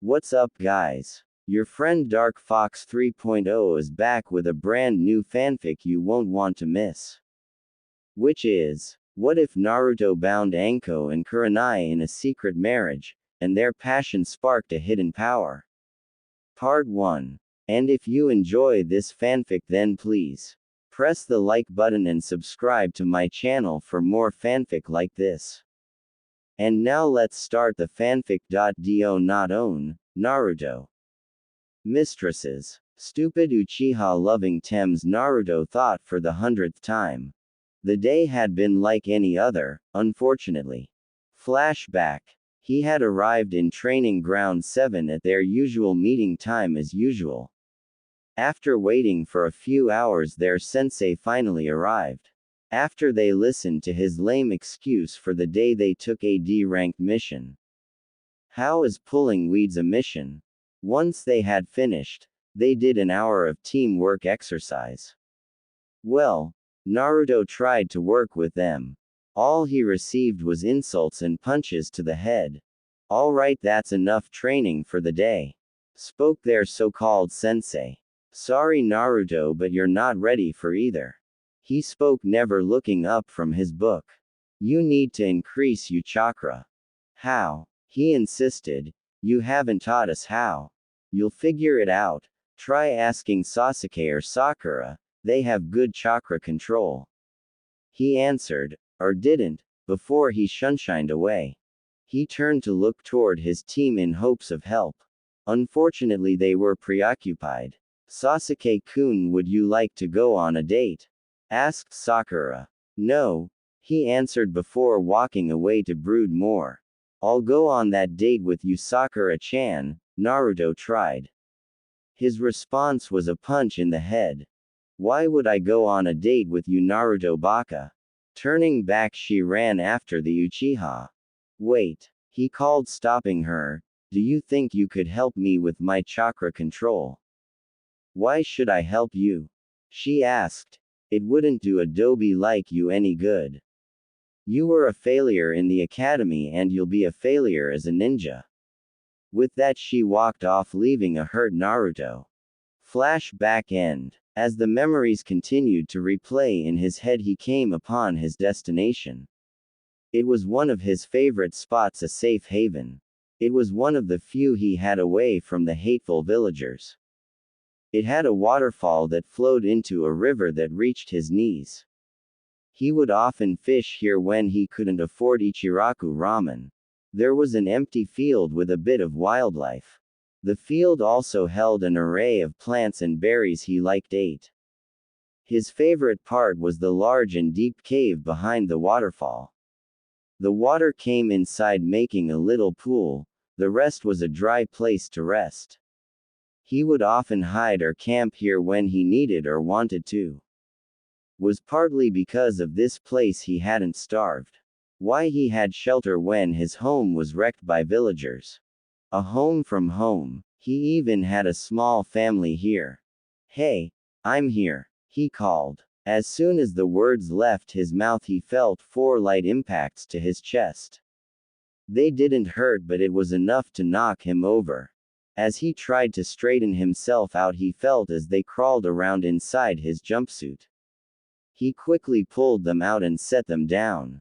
What's up, guys? Your friend Dark Fox 3.0 is back with a brand new fanfic you won't want to miss. Which is, what if Naruto bound Anko and Kurenai in a secret marriage, and their passion sparked a hidden power? Part 1. And if you enjoy this fanfic, then please press the like button and subscribe to my channel for more fanfic like this. And now let's start the fanfic. Do not own Naruto. Mistresses. Stupid Uchiha loving Thames Naruto thought for the 100th time. The day had been like any other, unfortunately. Flashback. He had arrived in Training Ground 7 at their usual meeting time as usual. After waiting for a few hours, their sensei finally arrived. After they listened to his lame excuse for the day, they took a D-ranked mission. How is pulling weeds a mission? Once they had finished, they did an hour of teamwork exercise. Well, Naruto tried to work with them. All he received was insults and punches to the head. Alright, that's enough training for the day, spoke their so-called sensei. Sorry Naruto, but you're not ready for either. He spoke, never looking up from his book. You need to increase your chakra. How? He insisted. You haven't taught us how. You'll figure it out. Try asking Sasuke or Sakura, they have good chakra control. He answered, or didn't, before he shunshined away. He turned to look toward his team in hopes of help. Unfortunately, they were preoccupied. Sasuke-kun, would you like to go on a date? Asked Sakura. No, he answered before walking away to brood more. I'll go on that date with you, Sakura-chan, Naruto tried. His response was a punch in the head. Why would I go on a date with you, Naruto baka? Turning back, she ran after the Uchiha. Wait, he called, stopping her. Do you think you could help me with my chakra control? Why should I help you? She asked. It wouldn't do a doby like you any good. You were a failure in the academy and you'll be a failure as a ninja. With that, she walked off, leaving a hurt Naruto. Flashback end. As the memories continued to replay in his head, he came upon his destination. It was one of his favorite spots, a safe haven. It was one of the few he had away from the hateful villagers. It had a waterfall that flowed into a river that reached his knees. He would often fish here when he couldn't afford Ichiraku ramen. There was an empty field with a bit of wildlife. The field also held an array of plants and berries he liked ate. His favorite part was the large and deep cave behind the waterfall. The water came inside, making a little pool. The rest was a dry place to rest. He would often hide or camp here when he needed or wanted to. Was partly because of this place he hadn't starved. Why he had shelter when his home was wrecked by villagers. A home from home. He even had a small family here. Hey, I'm here, he called. As soon as the words left his mouth, he felt 4 light impacts to his chest. They didn't hurt, but it was enough to knock him over. As he tried to straighten himself out, he felt as they crawled around inside his jumpsuit. He quickly pulled them out and set them down.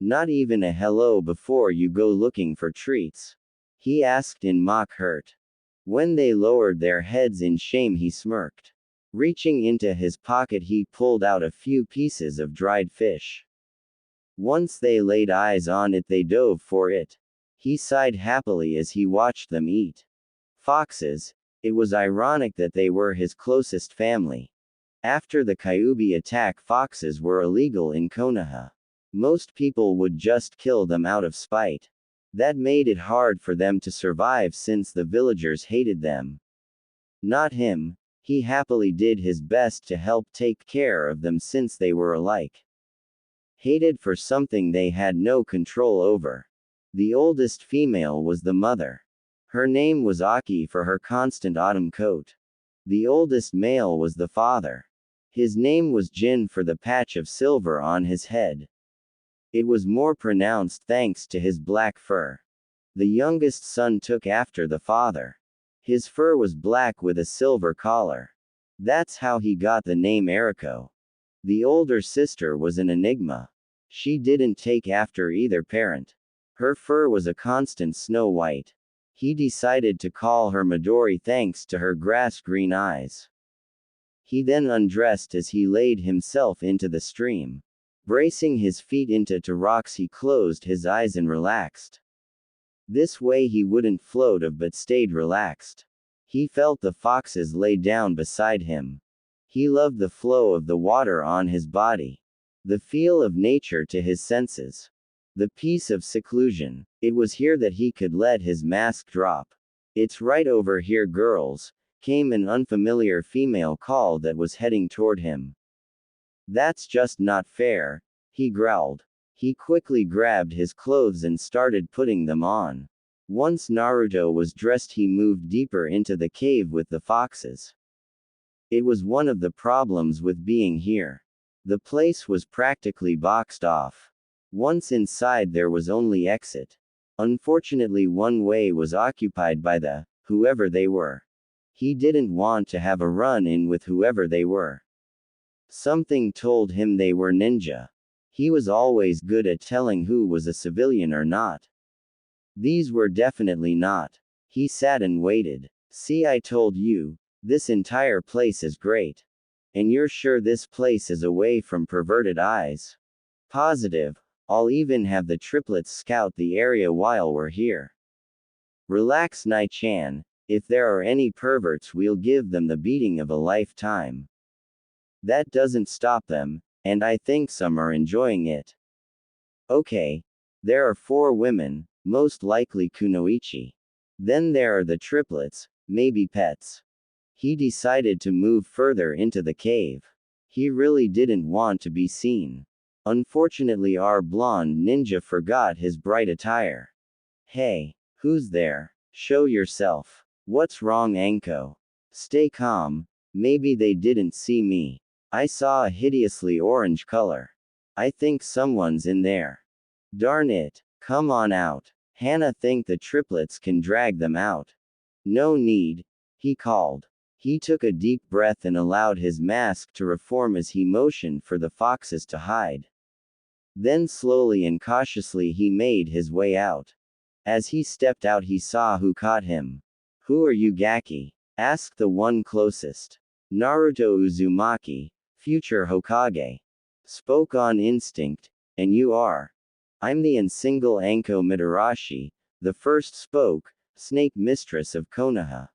Not even a hello before you go looking for treats? He asked in mock hurt. When they lowered their heads in shame, he smirked. Reaching into his pocket, he pulled out a few pieces of dried fish. Once they laid eyes on it, they dove for it. He sighed happily as he watched them eat. Foxes. It was ironic that they were his closest family. After the Kyuubi attack, foxes were illegal in Konoha. Most people would just kill them out of spite. That made it hard for them to survive since the villagers hated them. Not him. He happily did his best to help take care of them since they were alike. Hated for something they had no control over. The oldest female was the mother. Her name was Aki for her constant autumn coat. The oldest male was the father. His name was Jin for the patch of silver on his head. It was more pronounced thanks to his black fur. The youngest son took after the father. His fur was black with a silver collar. That's how he got the name Eriko. The older sister was an enigma. She didn't take after either parent. Her fur was a constant snow white. He decided to call her Midori thanks to her grass-green eyes. He then undressed as he laid himself into the stream. Bracing his feet into rocks, he closed his eyes and relaxed. This way he wouldn't float off but stayed relaxed. He felt the foxes lay down beside him. He loved the flow of the water on his body. The feel of nature to his senses. The peace of seclusion. It was here that he could let his mask drop. "It's right over here, girls," came an unfamiliar female call that was heading toward him. "That's just not fair," he growled. He quickly grabbed his clothes and started putting them on. Once Naruto was dressed, he moved deeper into the cave with the foxes. It was one of the problems with being here. The place was practically boxed off. Once inside, there was only exit. Unfortunately, one way was occupied by whoever they were. He didn't want to have a run-in with whoever they were. Something told him they were ninja. He was always good at telling who was a civilian or not. These were definitely not. He sat and waited. "See, I told you, this entire place is great. And you're sure this place is away from perverted eyes?" "Positive. I'll even have the triplets scout the area while we're here." "Relax, Nai-chan. If there are any perverts, we'll give them the beating of a lifetime. That doesn't stop them, and I think some are enjoying it." "Okay. There are 4 women, most likely Kunoichi. Then there are the triplets, maybe pets." He decided to move further into the cave. He really didn't want to be seen. Unfortunately, our blonde ninja forgot his bright attire. "Hey, who's there? Show yourself." "What's wrong, Anko? Stay calm. Maybe they didn't see me. I saw a hideously orange color. I think someone's in there." "Darn it. Come on out. Hana think the triplets can drag them out." "No need," he called. He took a deep breath and allowed his mask to reform as he motioned for the foxes to hide. Then slowly and cautiously he made his way out. As he stepped out, he saw who caught him. "Who are you, Gaki?" asked the one closest. "Naruto Uzumaki, future Hokage." Spoke on instinct. "And you are?" "I'm the unsingle Anko Mitarashi," the first spoke, snake mistress of Konoha.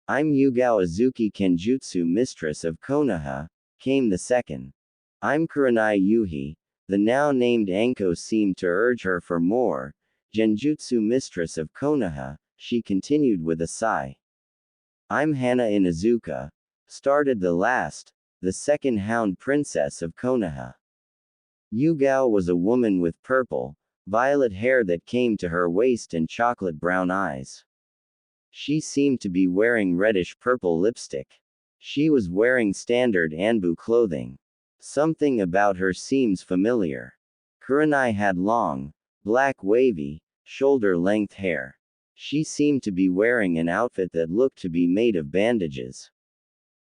"I'm Yugao Azuki Kenjutsu mistress of Konoha," came the second. "I'm Kurenai Yuhi." The now named Anko seemed to urge her for more. "Genjutsu mistress of Konoha," she continued with a sigh. "I'm Hana Inuzuka," started the last, the second hound princess of Konoha. Yugao was a woman with purple, violet hair that came to her waist and chocolate brown eyes. She seemed to be wearing reddish-purple lipstick. She was wearing standard Anbu clothing. Something about her seems familiar. Kurenai had long, black wavy, shoulder-length hair. She seemed to be wearing an outfit that looked to be made of bandages.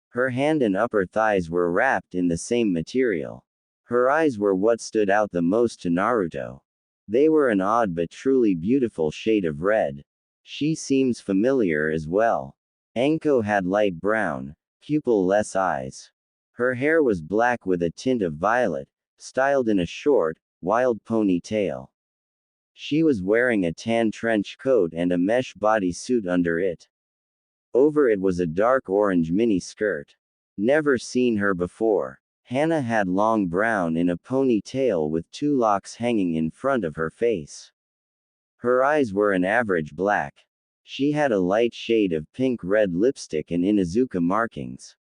Her hand and upper thighs were wrapped in the same material. Her eyes were what stood out the most to Naruto. They were an odd but truly beautiful shade of red. She seems familiar as well. Anko had light brown, pupil-less eyes. Her hair was black with a tint of violet, styled in a short, wild ponytail. She was wearing a tan trench coat and a mesh bodysuit under it. Over it was a dark orange mini skirt. Never seen her before. Hana had long brown in a ponytail with 2 locks hanging in front of her face. Her eyes were an average black. She had a light shade of pink-red lipstick and Inuzuka markings.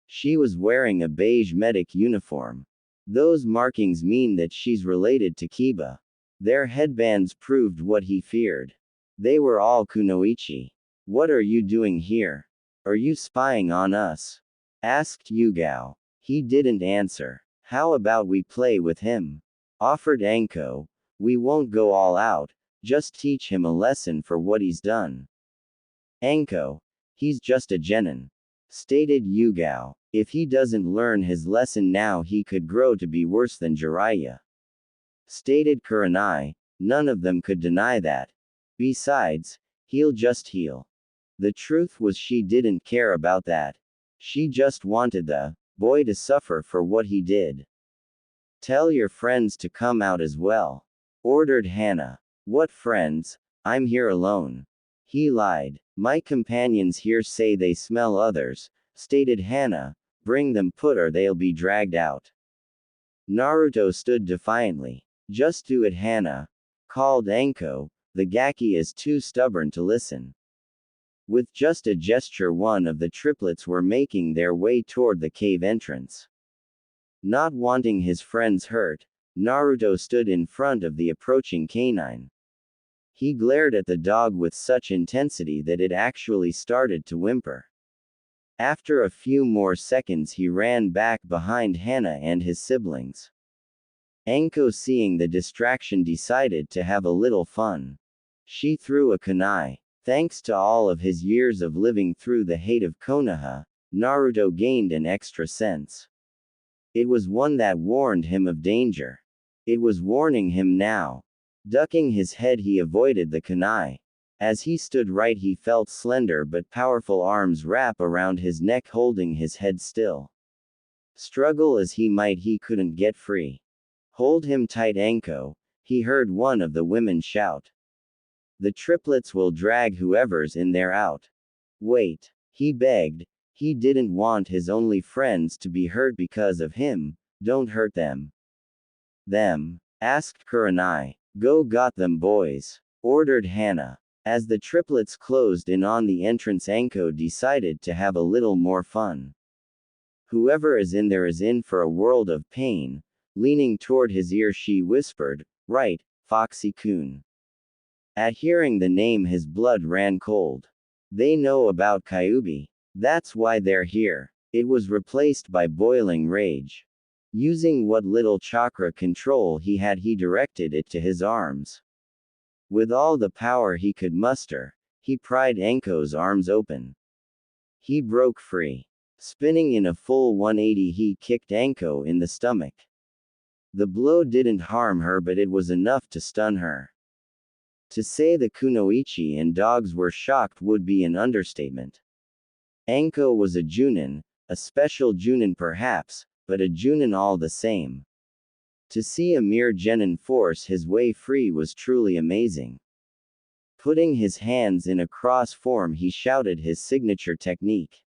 She was wearing a beige medic uniform. Those markings mean that she's related to Kiba. Their headbands proved what he feared. They were all Kunoichi. "What are you doing here? Are you spying on us?" asked Yugao. He didn't answer. "How about we play with him?" offered Anko. "We won't go all out, Just teach him a lesson for what he's done. Anko. He's just a genin, stated Yugao. If he doesn't learn his lesson now, he could grow to be worse than Jiraiya, stated Kurenai. None of them could deny that. Besides, he'll just heal. The truth was she didn't care about that. She just wanted the boy to suffer for what he did. Tell your friends to come out as well, ordered Hana. What friends? I'm here alone. He lied. My companions here say they smell others, stated Hana. Bring them put or they'll be dragged out. Naruto stood defiantly. Just do it, Hana, called Anko. The Gaki is too stubborn to listen. With just a gesture, one of the triplets were making their way toward the cave entrance. Not wanting his friends hurt, Naruto stood in front of the approaching canine. He glared at the dog with such intensity that it actually started to whimper. After a few more seconds, he ran back behind Hana and his siblings. Anko, seeing the distraction, decided to have a little fun. She threw a kunai. Thanks to all of his years of living through the hate of Konoha, Naruto gained an extra sense. It was one that warned him of danger. It was warning him now. Ducking his head, he avoided the kunai. As he stood right, he felt slender but powerful arms wrap around his neck, holding his head still. Struggle as he might, he couldn't get free. Hold him tight, Anko, he heard one of the women shout. The triplets will drag whoever's in there out. Wait, he begged. He didn't want his only friends to be hurt because of him. Don't hurt them. Them? Asked Kurenai. Go got them, boys, ordered Hana. As the triplets closed in on the entrance, Anko decided to have a little more fun. Whoever is in there is in for a world of pain. Leaning toward his ear, she whispered, right, Foxy-kun. At hearing the name, his blood ran cold. They know about Kyuubi. That's why they're here. It was replaced by boiling rage. Using what little chakra control he had, he directed it to his arms. With all the power he could muster, he pried Anko's arms open. He broke free. Spinning in a full 180, he kicked Anko in the stomach. The blow didn't harm her, but it was enough to stun her. To say the Kunoichi and dogs were shocked would be an understatement. Anko was a Junin, a special Junin perhaps, but a Junin all the same. To see a mere genin force his way free was truly amazing. Putting his hands in a cross form, he shouted his signature technique.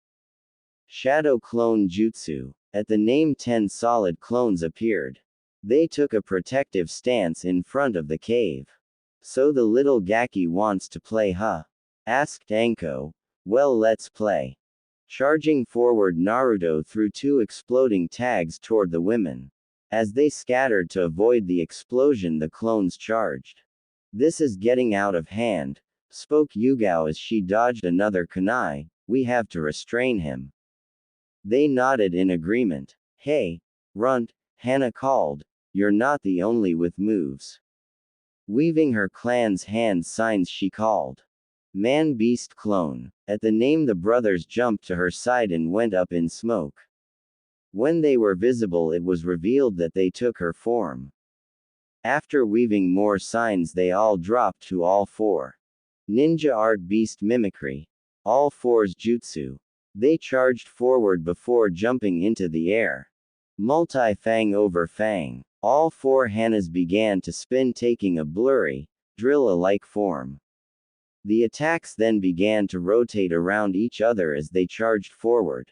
Shadow Clone Jutsu. At the name, 10 solid clones appeared. They took a protective stance in front of the cave. So the little Gaki wants to play, huh? Asked Anko. Well, let's play. Charging forward, Naruto threw 2 exploding tags toward the women. As they scattered to avoid the explosion, the clones charged. This is getting out of hand, spoke Yugao as she dodged another kunai. We have to restrain him. They nodded in agreement. Hey, Runt, Hana called. You're not the only with moves. Weaving her clan's hand signs, she called. Man, beast, clone. At the name, the brothers jumped to her side and went up in smoke. When they were visible, it was revealed that they took her form. After weaving more signs, they all dropped to all 4. Ninja art, beast mimicry. All 4's jutsu. They charged forward before jumping into the air. Multi-fang over fang. All 4 Hanas began to spin, taking a blurry, drill-alike form. The attacks then began to rotate around each other as they charged forward.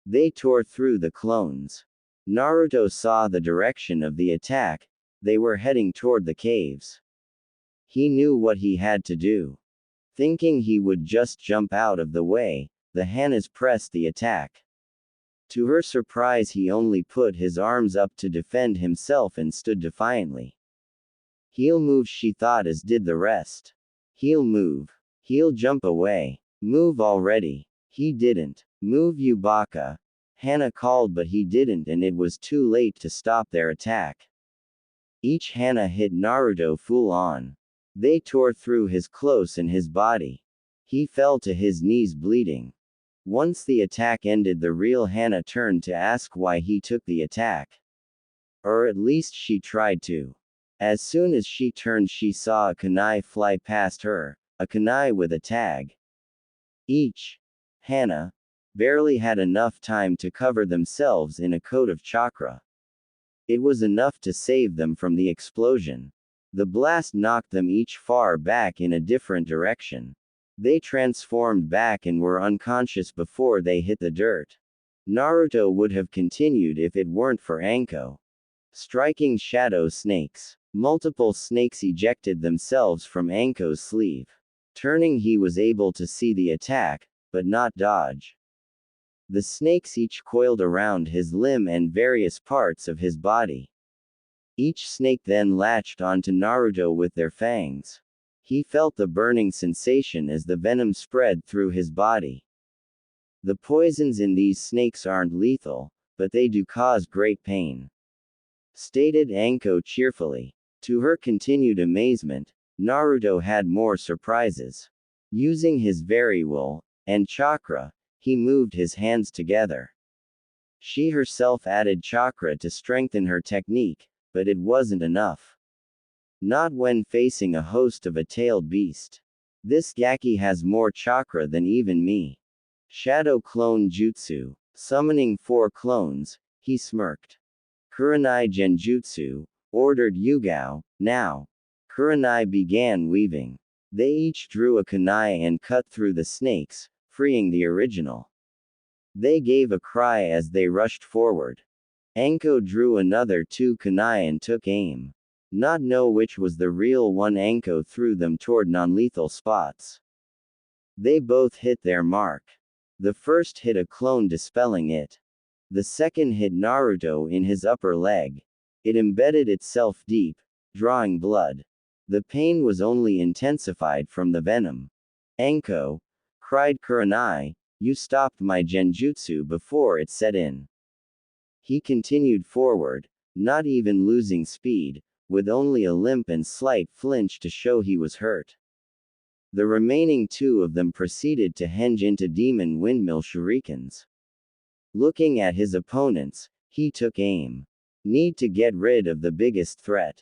They tore through the clones. Naruto saw the direction of the attack. They were heading toward the caves. He knew what he had to do. Thinking he would just jump out of the way, the Hanas pressed the attack. To her surprise, he only put his arms up to defend himself and stood defiantly. He'll move, she thought, as did the rest. He'll move. He'll jump away. Move already. He didn't. Move, you baka. Hana called, but he didn't, and it was too late to stop their attack. Each Hana hit Naruto full on. They tore through his clothes and his body. He fell to his knees bleeding. Once the attack ended, the real Hana turned to ask why he took the attack. Or at least she tried to. As soon as she turned, she saw a kunai fly past her, a kunai with a tag. Each. Hana barely had enough time to cover themselves in a coat of chakra. It was enough to save them from the explosion. The blast knocked them each far back in a different direction. They transformed back and were unconscious before they hit the dirt. Naruto would have continued if it weren't for Anko. Striking shadow snakes. Multiple snakes ejected themselves from Anko's sleeve. Turning, he was able to see the attack, but not dodge. The snakes each coiled around his limb and various parts of his body. Each snake then latched onto Naruto with their fangs. He felt the burning sensation as the venom spread through his body. The poisons in these snakes aren't lethal, but they do cause great pain, stated Anko cheerfully. To her continued amazement, Naruto had more surprises. Using his very will and chakra, he moved his hands together. She herself added chakra to strengthen her technique, but it wasn't enough. Not when facing a host of a tailed beast. This Gaki has more chakra than even me. Shadow clone jutsu. Summoning 4 clones, he smirked. Kurenai genjutsu, ordered Yugao. Now. Kurenai began weaving. They each drew a kunai and cut through the snakes, freeing the original. They gave a cry as they rushed forward. Anko drew another 2 kunai and took aim. Not know which was the real one, Anko threw them toward non-lethal spots. They both hit their mark. The first hit a clone, dispelling it. The second hit Naruto in his upper leg. It embedded itself deep, drawing blood. The pain was only intensified from the venom. Anko, cried Kurenai, you stopped my genjutsu before it set in. He continued forward, not even losing speed, with only a limp and slight flinch to show he was hurt. The remaining 2 of them proceeded to henge into demon windmill shurikens. Looking at his opponents, he took aim. Need to get rid of the biggest threat.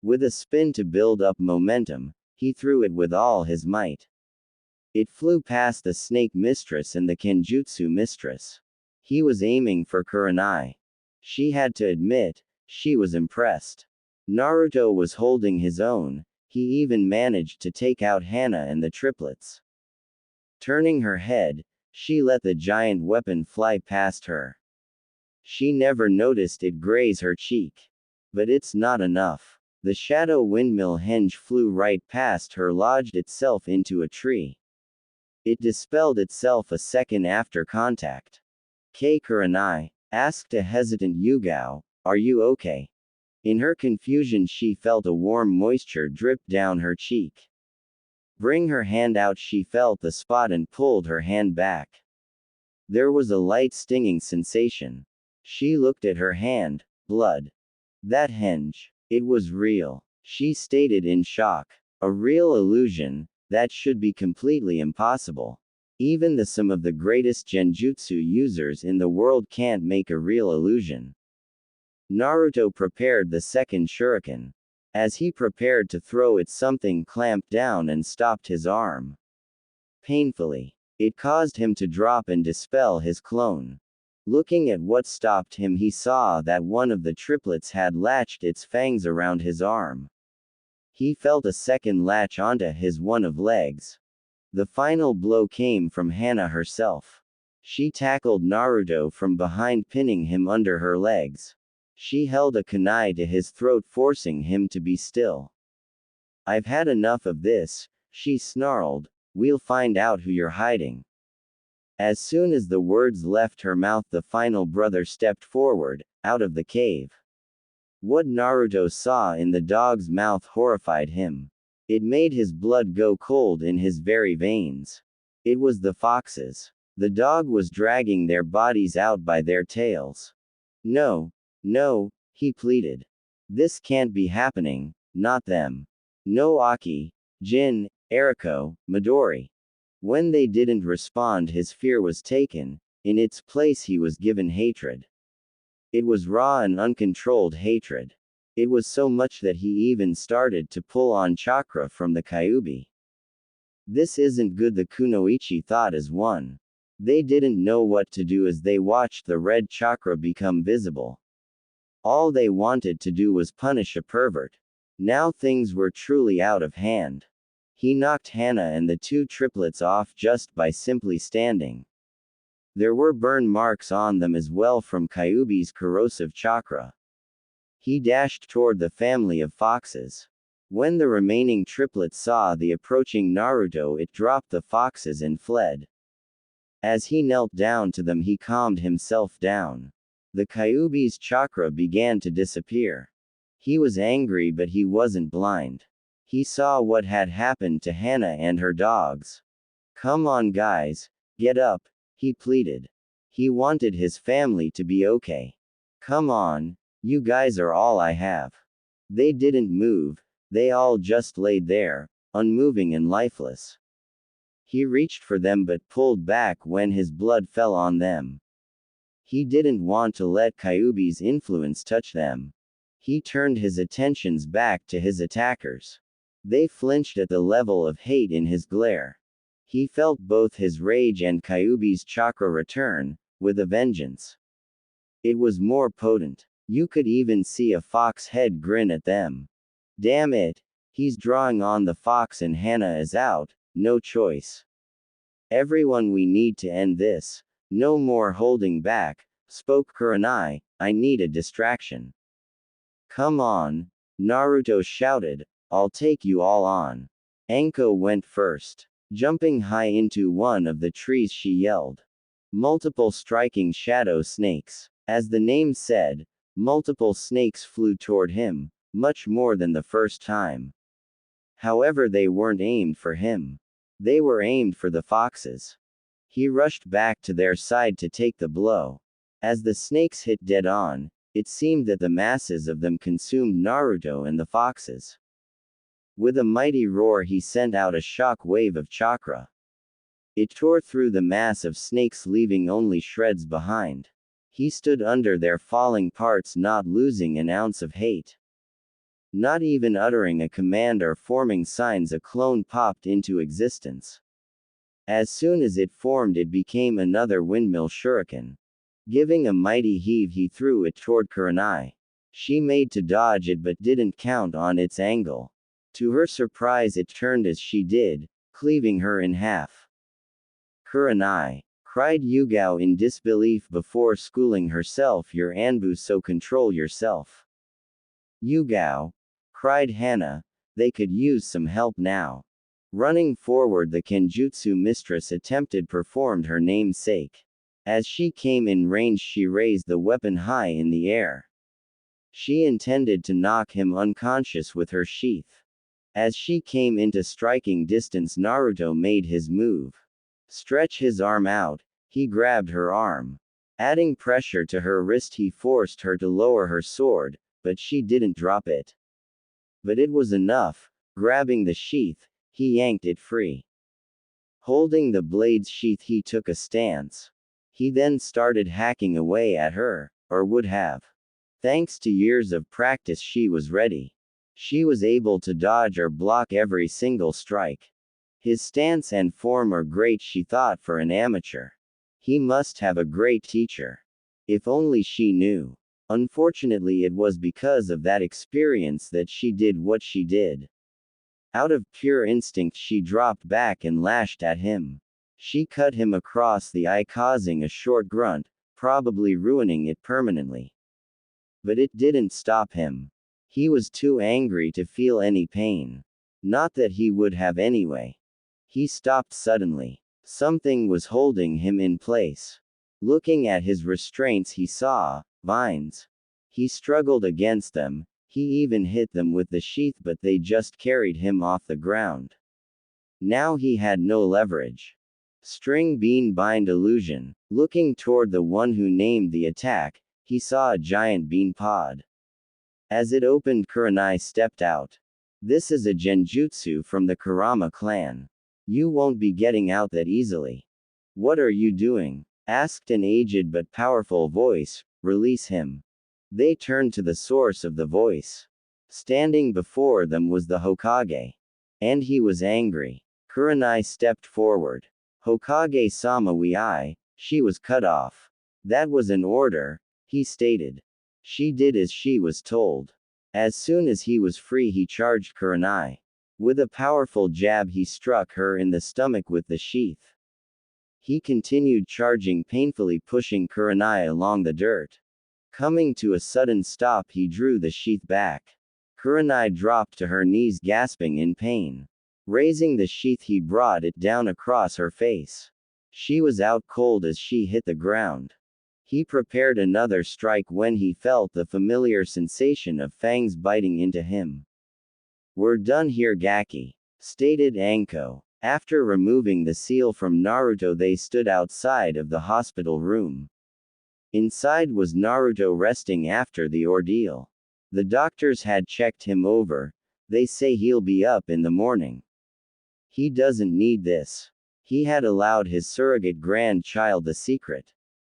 With a spin to build up momentum, he threw it with all his might. It flew past the snake mistress and the kenjutsu mistress. He was aiming for Kurenai. She had to admit, she was impressed. Naruto was holding his own. He even managed to take out Hana and the triplets. Turning her head, she let the giant weapon fly past her. She never noticed it graze her cheek. But it's not enough. The shadow windmill henge flew right past her, lodged itself into a tree. It dispelled itself a second after contact. Kurenai asked a hesitant Yugao, are you okay? In her confusion, she felt a warm moisture drip down her cheek. Bring her hand out. She felt the spot and pulled her hand back. There was a light stinging sensation. She looked at her hand. Blood. That henge. It was real. She stated in shock. A real illusion. That should be completely impossible. Even some of the greatest genjutsu users in the world can't make a real illusion. Naruto prepared the second shuriken. As he prepared to throw it, something clamped down and stopped his arm. Painfully. It caused him to drop and dispel his clone. Looking at what stopped him, he saw that one of the triplets had latched its fangs around his arm. He felt a second latch onto his one of legs. The final blow came from Hana herself. She tackled Naruto from behind, pinning him under her legs. She held a kunai to his throat, forcing him to be still. I've had enough of this, she snarled. We'll find out who you're hiding. As soon as the words left her mouth, the final brother stepped forward, out of the cave. What Naruto saw in the dog's mouth horrified him. It made his blood go cold in his very veins. It was the foxes. The dog was dragging their bodies out by their tails. No, no, he pleaded. This can't be happening, not them. No Aki, Jin, Eriko, Midori. When they didn't respond, his fear was taken, in its place he was given hatred. It was raw and uncontrolled hatred. It was so much that he even started to pull on chakra from the Kyuubi. This isn't good, the Kunoichi thought as one. They didn't know what to do as they watched the red chakra become visible. All they wanted to do was punish a pervert. Now things were truly out of hand. He knocked Hana and the two triplets off just by simply standing. There were burn marks on them as well from Kyuubi's corrosive chakra. He dashed toward the family of foxes. When the remaining triplet saw the approaching Naruto, it dropped the foxes and fled. As he knelt down to them, he calmed himself down. The Kyuubi's chakra began to disappear. He was angry, but he wasn't blind. He saw what had happened to Hana and her dogs. Come on guys, get up, he pleaded. He wanted his family to be okay. Come on, you guys are all I have. They didn't move, they all just laid there, unmoving and lifeless. He reached for them but pulled back when his blood fell on them. He didn't want to let Kyuubi's influence touch them. He turned his attentions back to his attackers. They flinched at the level of hate in his glare. He felt both his rage and Kyuubi's chakra return, with a vengeance. It was more potent. You could even see a fox head grin at them. Damn it, he's drawing on the fox and Hana is out, no choice. Everyone, we need to end this. No more holding back, spoke Kurenai, I need a distraction. Come on, Naruto shouted, I'll take you all on. Anko went first. Jumping high into one of the trees, she yelled. Multiple striking shadow snakes. As the name said, multiple snakes flew toward him, much more than the first time. However, they weren't aimed for him. They were aimed for the foxes. He rushed back to their side to take the blow. As the snakes hit dead on, it seemed that the masses of them consumed Naruto and the foxes. With a mighty roar, he sent out a shock wave of chakra. It tore through the mass of snakes, leaving only shreds behind. He stood under their falling parts, not losing an ounce of hate. Not even uttering a command or forming signs, a clone popped into existence. As soon as it formed, it became another windmill shuriken. Giving a mighty heave, he threw it toward Kurenai. She made to dodge it but didn't count on its angle. To her surprise, it turned as she did, cleaving her in half. Kurenai, cried Yugao in disbelief before schooling herself, your Anbu, so control yourself. Yugao, cried Hana, they could use some help now. Running forward, the Kenjutsu mistress performed her namesake. As she came in range, she raised the weapon high in the air. She intended to knock him unconscious with her sheath. As she came into striking distance, Naruto made his move. Stretch his arm out, he grabbed her arm. Adding pressure to her wrist, he forced her to lower her sword, but she didn't drop it. But it was enough. Grabbing the sheath, he yanked it free. Holding the blade's sheath, he took a stance. He then started hacking away at her, or would have. Thanks to years of practice, she was ready. She was able to dodge or block every single strike. His stance and form are great, she thought, for an amateur. He must have a great teacher. If only she knew. Unfortunately, it was because of that experience that she did what she did. Out of pure instinct, she dropped back and lashed at him. She cut him across the eye, causing a short grunt, probably ruining it permanently. But it didn't stop him. He was too angry to feel any pain. Not that he would have anyway. He stopped suddenly. Something was holding him in place. Looking at his restraints, he saw vines. He struggled against them. He even hit them with the sheath, but they just carried him off the ground. Now he had no leverage. String bean bind illusion. Looking toward the one who named the attack, he saw a giant bean pod. As it opened, Kurenai stepped out. This is a genjutsu from the Kurama clan. You won't be getting out that easily. What are you doing? Asked an aged but powerful voice. Release him. They turned to the source of the voice. Standing before them was the Hokage. And he was angry. Kurenai stepped forward. Hokage-sama she was cut off. That was an order, he stated. She did as she was told. As soon as he was free he charged Kurenai. With a powerful jab he struck her in the stomach with the sheath. He continued charging, painfully pushing Kurenai along the dirt. Coming to a sudden stop he drew the sheath back. Kurenai dropped to her knees gasping in pain. Raising the sheath he brought it down across her face. She was out cold as she hit the ground. He prepared another strike when he felt the familiar sensation of fangs biting into him. We're done here, Gaki, stated Anko. After removing the seal from Naruto they stood outside of the hospital room. Inside was Naruto resting after the ordeal. The doctors had checked him over. They say he'll be up in the morning. He doesn't need this. He had allowed his surrogate grandchild the secret.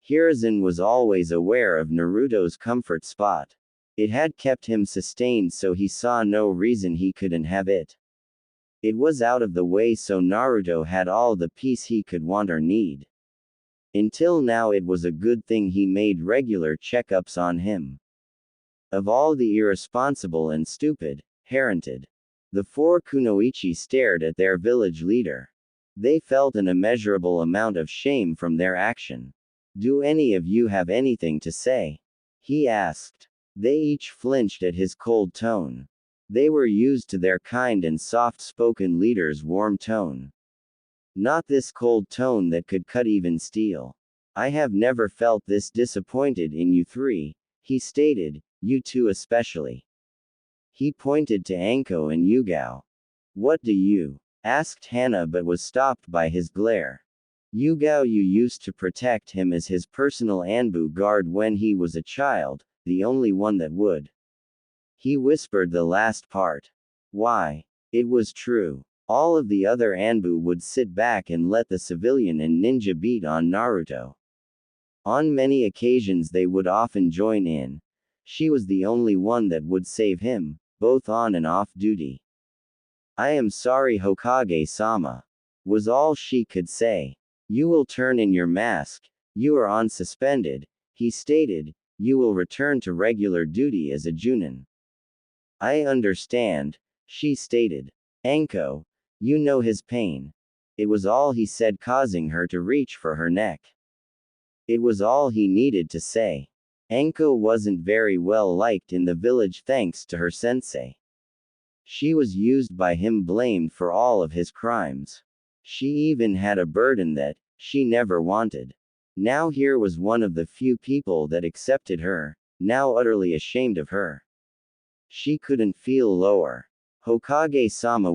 Hiruzen was always aware of Naruto's comfort spot. It had kept him sustained, so he saw no reason he couldn't have it. It was out of the way, so Naruto had all the peace he could want or need. Until now it was a good thing he made regular checkups on him. Of all the irresponsible and stupid, haranted. The four Kunoichi stared at their village leader. They felt an immeasurable amount of shame from their action. Do any of you have anything to say? He asked. They each flinched at his cold tone. They were used to their kind and soft-spoken leader's warm tone. Not this cold tone that could cut even steel. I have never felt this disappointed in you three, he stated, you two especially. He pointed to Anko and Yugao. What do you? Asked Hana but was stopped by his glare. Yugao, you used to protect him as his personal Anbu guard when he was a child, the only one that would. He whispered the last part. Why? It was true. All of the other Anbu would sit back and let the civilian and ninja beat on Naruto. On many occasions they would often join in. She was the only one that would save him, both on and off duty. I am sorry, Hokage-sama, was all she could say. You will turn in your mask, you are on suspended, he stated, you will return to regular duty as a Junin. I understand, she stated. Anko, you know his pain. It was all he said, causing her to reach for her neck. It was all he needed to say. Anko wasn't very well liked in the village thanks to her sensei. She was used by him, blamed for all of his crimes. She even had a burden that she never wanted. Now here was one of the few people that accepted her, now utterly ashamed of her. She couldn't feel lower. Hokage-sama,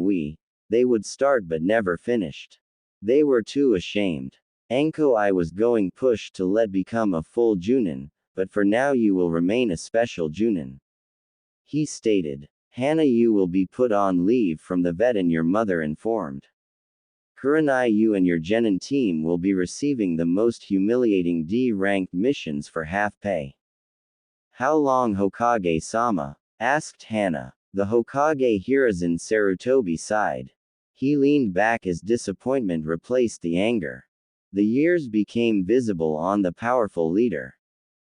they would start but never finished. They were too ashamed. Anko, I was going pushed to let become a full Junin, but for now you will remain a special Junin. He stated. Hana, you will be put on leave from the vet and your mother informed. Kurenai, you and your genin team will be receiving the most humiliating D-ranked missions for half pay. How long, Hokage-sama? Asked Hana. The Hokage Hiruzen Sarutobi sighed. He leaned back as disappointment replaced the anger. The years became visible on the powerful leader.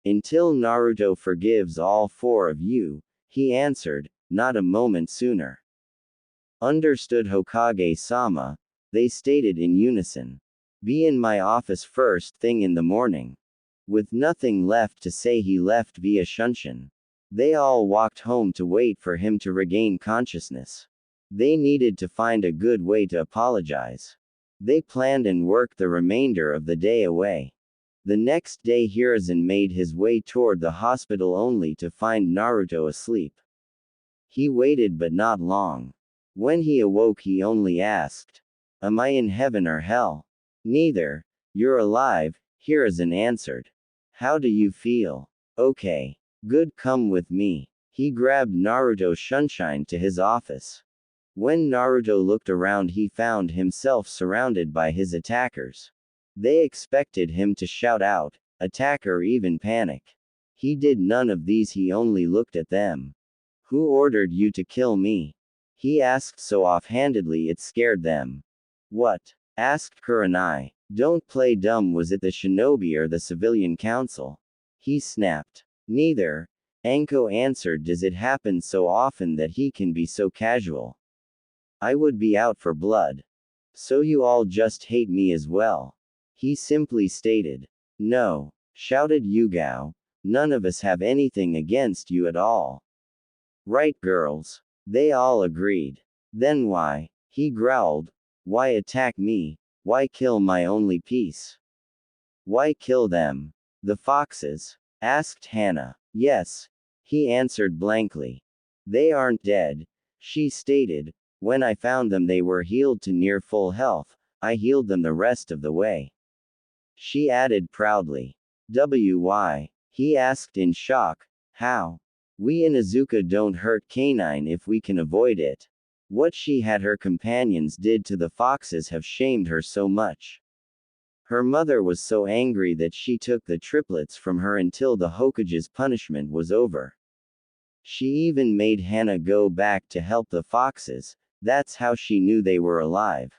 Until Naruto forgives all four of you, he answered, not a moment sooner. Understood, Hokage-sama, they stated in unison. Be in my office first thing in the morning. With nothing left to say he left via Shunshin. They all walked home to wait for him to regain consciousness. They needed to find a good way to apologize. They planned and worked the remainder of the day away. The next day Hiruzen made his way toward the hospital only to find Naruto asleep. He waited but not long. When he awoke he only asked, am I in heaven or hell? Neither. You're alive, Hiruzen answered. How do you feel? Okay. Good, come with me. He grabbed Naruto Sunshine to his office. When Naruto looked around, he found himself surrounded by his attackers. They expected him to shout out, attack, or even panic. He did none of these, he only looked at them. Who ordered you to kill me? He asked so offhandedly it scared them. What? Asked Kurenai. Don't play dumb, was it the shinobi or the civilian council? He snapped. Neither. Anko answered. Does it happen so often that he can be so casual? I would be out for blood. So you all just hate me as well? He simply stated. No, shouted Yugao. None of us have anything against you at all. Right, girls? They all agreed. Then why? He growled. Why attack me? Why kill my only piece? Why kill them? The foxes? Asked Hana. Yes. He answered blankly. They aren't dead, she stated. When I found them, they were healed to near full health. I healed them the rest of the way. She added proudly. Why? He asked in shock. How? We in Izuka don't hurt canine if we can avoid it. What she had her companions did to the foxes have shamed her so much. Her mother was so angry that she took the triplets from her until the Hokage's punishment was over. She even made Hana go back to help the foxes. That's how she knew they were alive.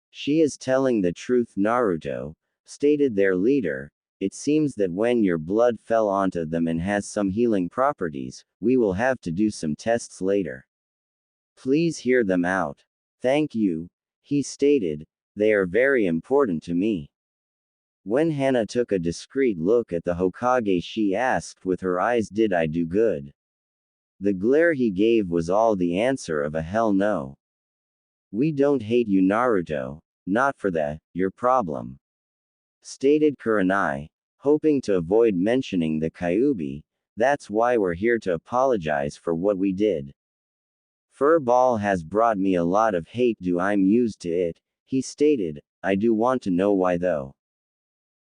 She is telling the truth, Naruto, stated their leader. It seems that when your blood fell onto them and has some healing properties, we will have to do some tests later. Please hear them out. Thank you, he stated. They are very important to me. When Hana took a discreet look at the Hokage, she asked with her eyes, did I do good? The glare he gave was all the answer of a hell no. We don't hate you, Naruto, not for your problem, stated Kurenai, hoping to avoid mentioning the Kyuubi. That's why we're here to apologize for what we did. Furball has brought me a lot of hate, I'm used to it, he stated. I do want to know why though.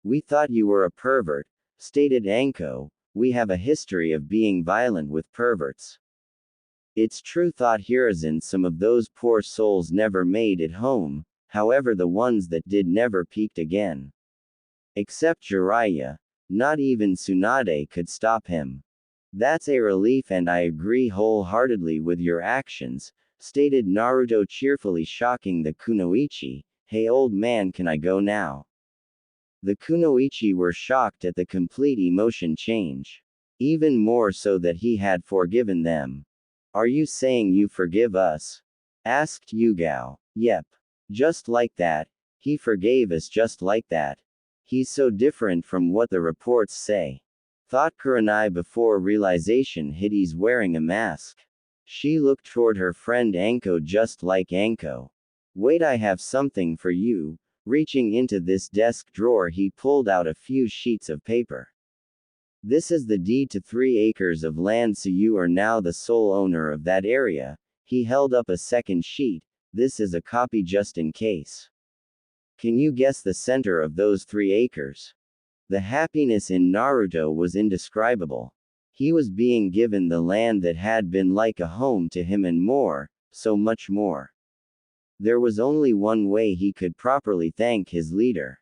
We thought you were a pervert, stated Anko. We have a history of being violent with perverts. It's true, thought Hiruzen. Some of those poor souls never made it home, however the ones that did never peeked again. Except Jiraiya. Not even Tsunade could stop him. That's a relief, and I agree wholeheartedly with your actions, stated Naruto cheerfully, shocking the Kunoichi. Hey old man, can I go now? The Kunoichi were shocked at the complete emotion change. Even more so that he had forgiven them. Are you saying you forgive us? Asked Yugao. Yep. Just like that. He forgave us just like that. He's so different from what the reports say. Thought Kurenai before realization hit, he's wearing a mask. She looked toward her friend Anko, just like Anko. Wait, I have something for you. Reaching into this desk drawer, he pulled out a few sheets of paper. This is the deed to 3 acres of land, so you are now the sole owner of that area. He held up a second sheet. This is a copy just in case. Can you guess the center of those 3 acres? The happiness in Naruto was indescribable. He was being given the land that had been like a home to him, and more, so much more. There was only one way he could properly thank his leader.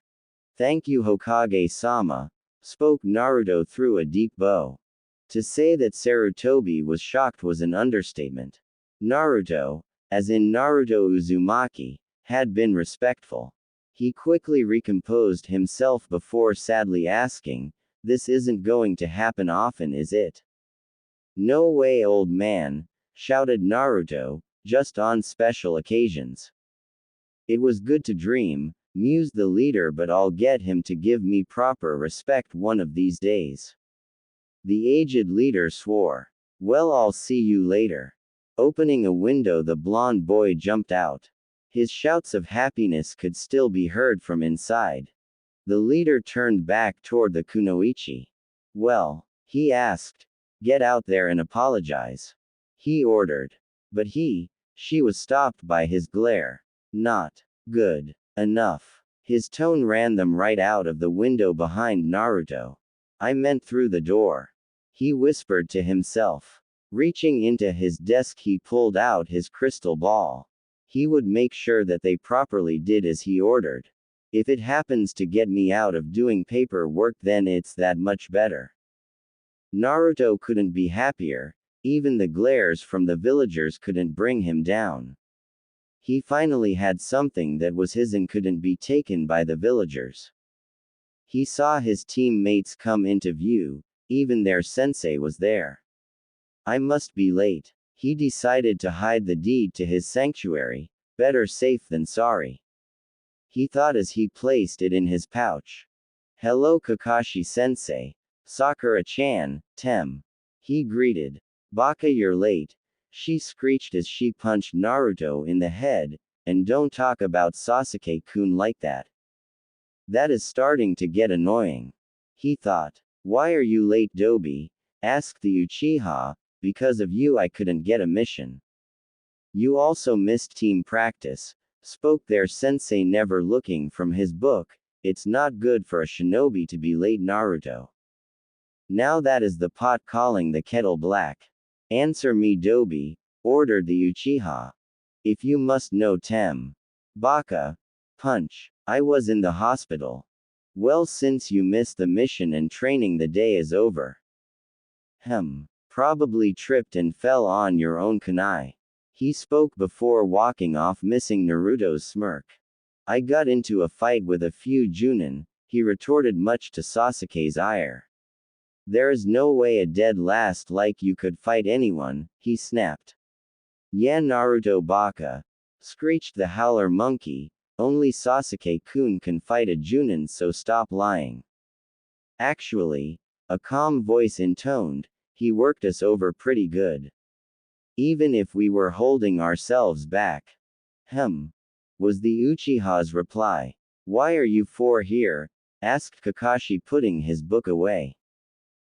Thank you, Hokage-sama, spoke Naruto through a deep bow. To say that Sarutobi was shocked was an understatement. Naruto, as in Naruto Uzumaki, had been respectful. He quickly recomposed himself before sadly asking, this isn't going to happen often, is it? No way, old man, shouted Naruto, just on special occasions. It was good to dream, mused the leader, but I'll get him to give me proper respect one of these days. The aged leader swore. Well, I'll see you later. Opening a window, the blonde boy jumped out. His shouts of happiness could still be heard from inside. The leader turned back toward the Kunoichi. Well, he asked. Get out there and apologize. He ordered. But she was stopped by his glare. Not good enough. His tone ran them right out of the window behind Naruto. I meant through the door. He whispered to himself. Reaching into his desk, he pulled out his crystal ball. He would make sure that they properly did as he ordered. If it happens to get me out of doing paperwork, then it's that much better. Naruto couldn't be happier. Even the glares from the villagers couldn't bring him down. He finally had something that was his and couldn't be taken by the villagers. He saw his teammates come into view. Even their sensei was there. I must be late. He decided to hide the deed to his sanctuary. Better safe than sorry, he thought as he placed it in his pouch. Hello Kakashi-sensei. Sakura-chan, Tem. He greeted. Baka, you're late, she screeched as she punched Naruto in the head, and don't talk about Sasuke-kun like that. That is starting to get annoying, he thought. Why are you late, Dobi? Asked the Uchiha. Because of you I couldn't get a mission. You also missed team practice, spoke their sensei, never looking from his book. It's not good for a shinobi to be late, Naruto. Now that is the pot calling the kettle black. Answer me, Dobi, ordered the Uchiha. If you must know, Tem. Baka. Punch. I was in the hospital. Well, since you missed the mission and training, the day is over. Probably tripped and fell on your own kunai. He spoke before walking off, missing Naruto's smirk. I got into a fight with a few Junin, he retorted, much to Sasuke's ire. There is no way a dead last like you could fight anyone, he snapped. Yeah, Naruto Baka, screeched the howler monkey, only Sasuke-kun can fight a Junin, so stop lying. Actually, a calm voice intoned, he worked us over pretty good. Even if we were holding ourselves back. Was the Uchiha's reply. Why are you four here? Asked Kakashi, putting his book away.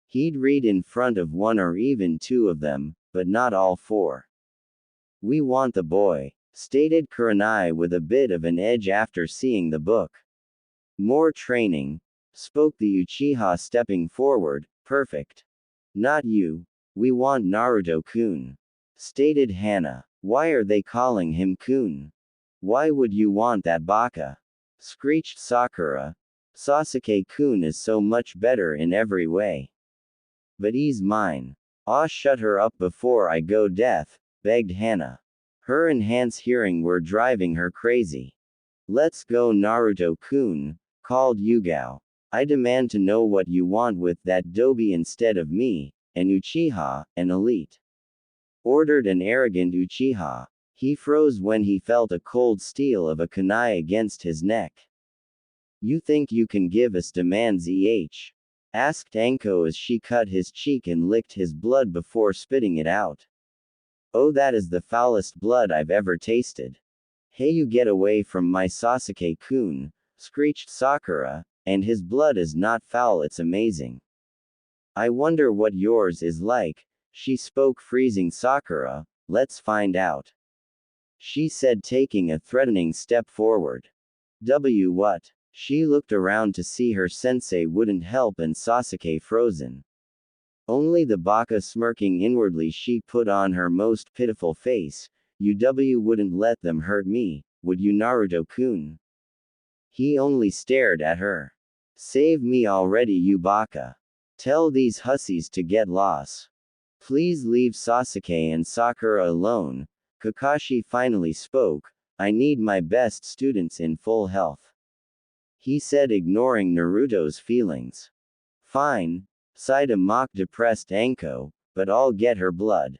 He'd read in front of one or even two of them, but not all four. We want the boy, stated Kurenai with a bit of an edge after seeing the book. More training, spoke the Uchiha, stepping forward. Perfect. Not you. We want Naruto-kun, stated Hana. Why are they calling him kun? Why would you want that, Baka? Screeched Sakura. Sasuke-kun is so much better in every way. But he's mine. Ah, shut her up before I go deaf, begged Hana. Her enhanced hearing were driving her crazy. Let's go, Naruto-kun, called Yugao. I demand to know what you want with that Dobi instead of me, an Uchiha, an elite. Ordered an arrogant Uchiha. He froze when he felt a cold steel of a kunai against his neck. You think you can give us demands, asked Anko as she cut his cheek and licked his blood before spitting it out. Oh, that is the foulest blood I've ever tasted. Hey, you get away from my Sasuke-kun, screeched Sakura. And his blood is not foul, it's amazing. I wonder what yours is like, she spoke, freezing Sakura. Let's find out, she said, taking a threatening step forward. What? She looked around to see her sensei wouldn't help and Sasuke frozen. Only the Baka smirking inwardly, she put on her most pitiful face. You wouldn't let them hurt me, would you, Naruto-kun? He only stared at her. Save me already, you Baka. Tell these hussies to get lost. Please leave Sasuke and Sakura alone. Kakashi finally spoke. I need my best students in full health, he said, ignoring Naruto's feelings. Fine, sighed a mock-depressed Anko, but I'll get her blood,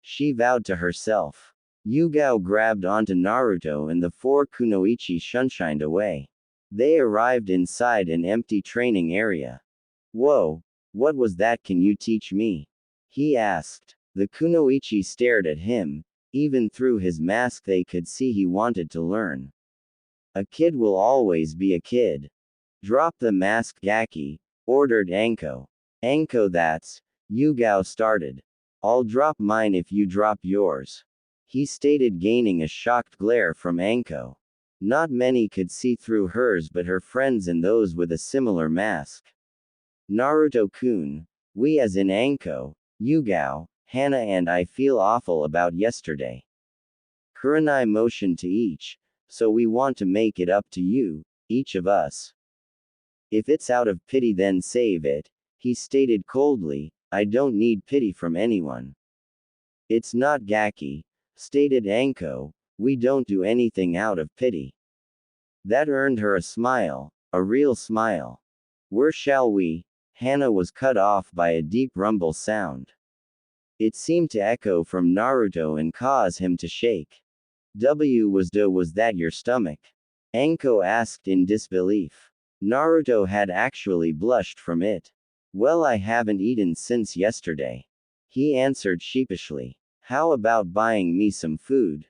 she vowed to herself. Yugao grabbed onto Naruto and the four Kunoichi shunshined away. They arrived inside an empty training area. Whoa, what was that? Can you teach me? He asked. The Kunoichi stared at him. Even through his mask they could see he wanted to learn. A kid will always be a kid. Drop the mask, Gaki, ordered Anko. Anko, that's, Yugao started. I'll drop mine if you drop yours, he stated, gaining a shocked glare from Anko. Not many could see through hers but her friends and those with a similar mask. Naruto-kun, we as in Anko, Yugao, Hana and I feel awful about yesterday. Kurenai motioned to each, so we want to make it up to you, each of us. If it's out of pity then save it, he stated coldly. I don't need pity from anyone. It's not Gaki, stated Anko, we don't do anything out of pity. That earned her a smile, a real smile. Where shall we? Hana was cut off by a deep rumble sound. It seemed to echo from Naruto and cause him to shake. Was that your stomach? Anko asked in disbelief. Naruto had actually blushed from it. Well, I haven't eaten since yesterday. He answered sheepishly. How about buying me some food?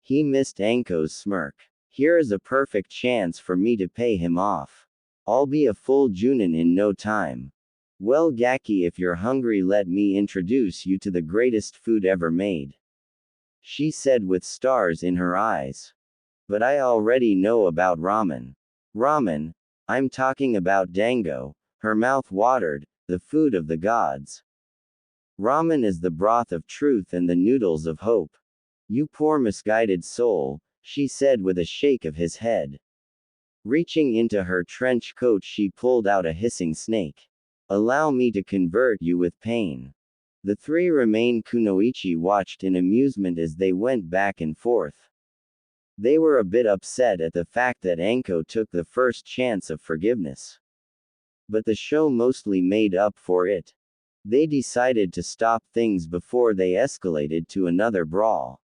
He missed Anko's smirk. Here is a perfect chance for me to pay him off. I'll be a full Junin in no time. Well, Gaki, if you're hungry, let me introduce you to the greatest food ever made. She said with stars in her eyes. But I already know about ramen. Ramen? I'm talking about dango. Her mouth watered, the food of the gods. Ramen is the broth of truth and the noodles of hope. You poor misguided soul, she said with a shake of his head. Reaching into her trench coat, she pulled out a hissing snake. Allow me to convert you with pain. The three remained. Kunoichi watched in amusement as they went back and forth. They were a bit upset at the fact that Anko took the first chance of forgiveness. But the show mostly made up for it. They decided to stop things before they escalated to another brawl.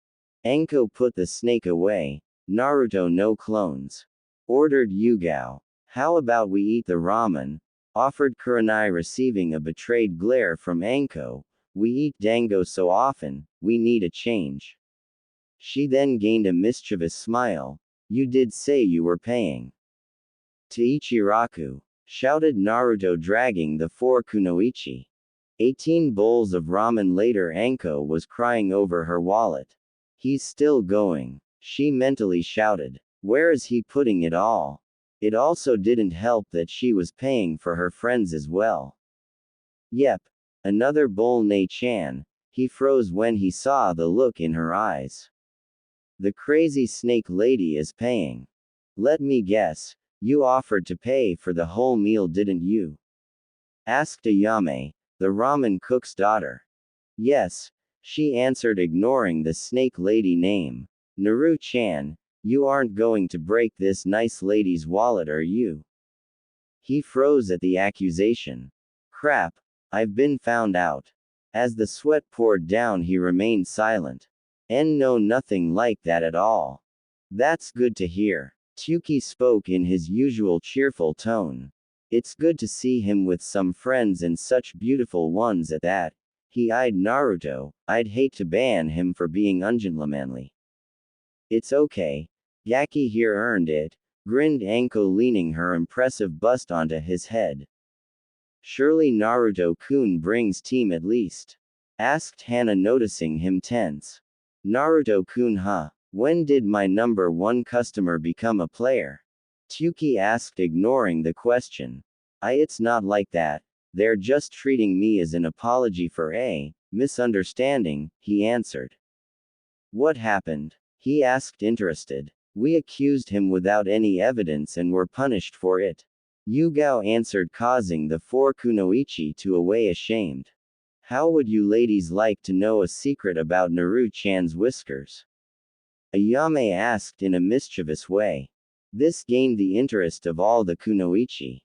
Anko put the snake away. Naruto, no clones. Ordered Yugao. How about we eat the ramen? Offered Kurenai, receiving a betrayed glare from Anko. We eat dango so often, we need a change. She then gained a mischievous smile. You did say you were paying. To Ichiraku, shouted Naruto, dragging the four Kunoichi. 18 bowls of ramen later, Anko was crying over her wallet. He's still going, she mentally shouted. Where is he putting it all? It also didn't help that she was paying for her friends as well. Yep. Another bowl, Nei-chan. He froze when he saw the look in her eyes. The crazy snake lady is paying. Let me guess, you offered to pay for the whole meal, didn't you? Asked Ayame, the ramen cook's daughter. Yes, she answered, ignoring the snake lady name. Naru-chan, you aren't going to break this nice lady's wallet, are you? He froze at the accusation. Crap, I've been found out. As the sweat poured down, he remained silent. No, nothing like that at all. That's good to hear. Tsuki spoke in his usual cheerful tone. It's good to see him with some friends, and such beautiful ones at that. He eyed Naruto. I'd hate to ban him for being ungentlemanly. It's okay. Gaki here earned it, grinned Anko, leaning her impressive bust onto his head. Surely Naruto-kun brings team at least? Asked Hana, noticing him tense. Naruto-kun, huh? When did my number one customer become a player? Tsuki asked, ignoring the question. It's not like that. They're just treating me as an apology for a misunderstanding, he answered. What happened? He asked, interested. We accused him without any evidence and were punished for it. Yugao answered, causing the four Kunoichi to away ashamed. How would you ladies like to know a secret about Naru-chan's whiskers? Ayame asked in a mischievous way. This gained the interest of all the Kunoichi.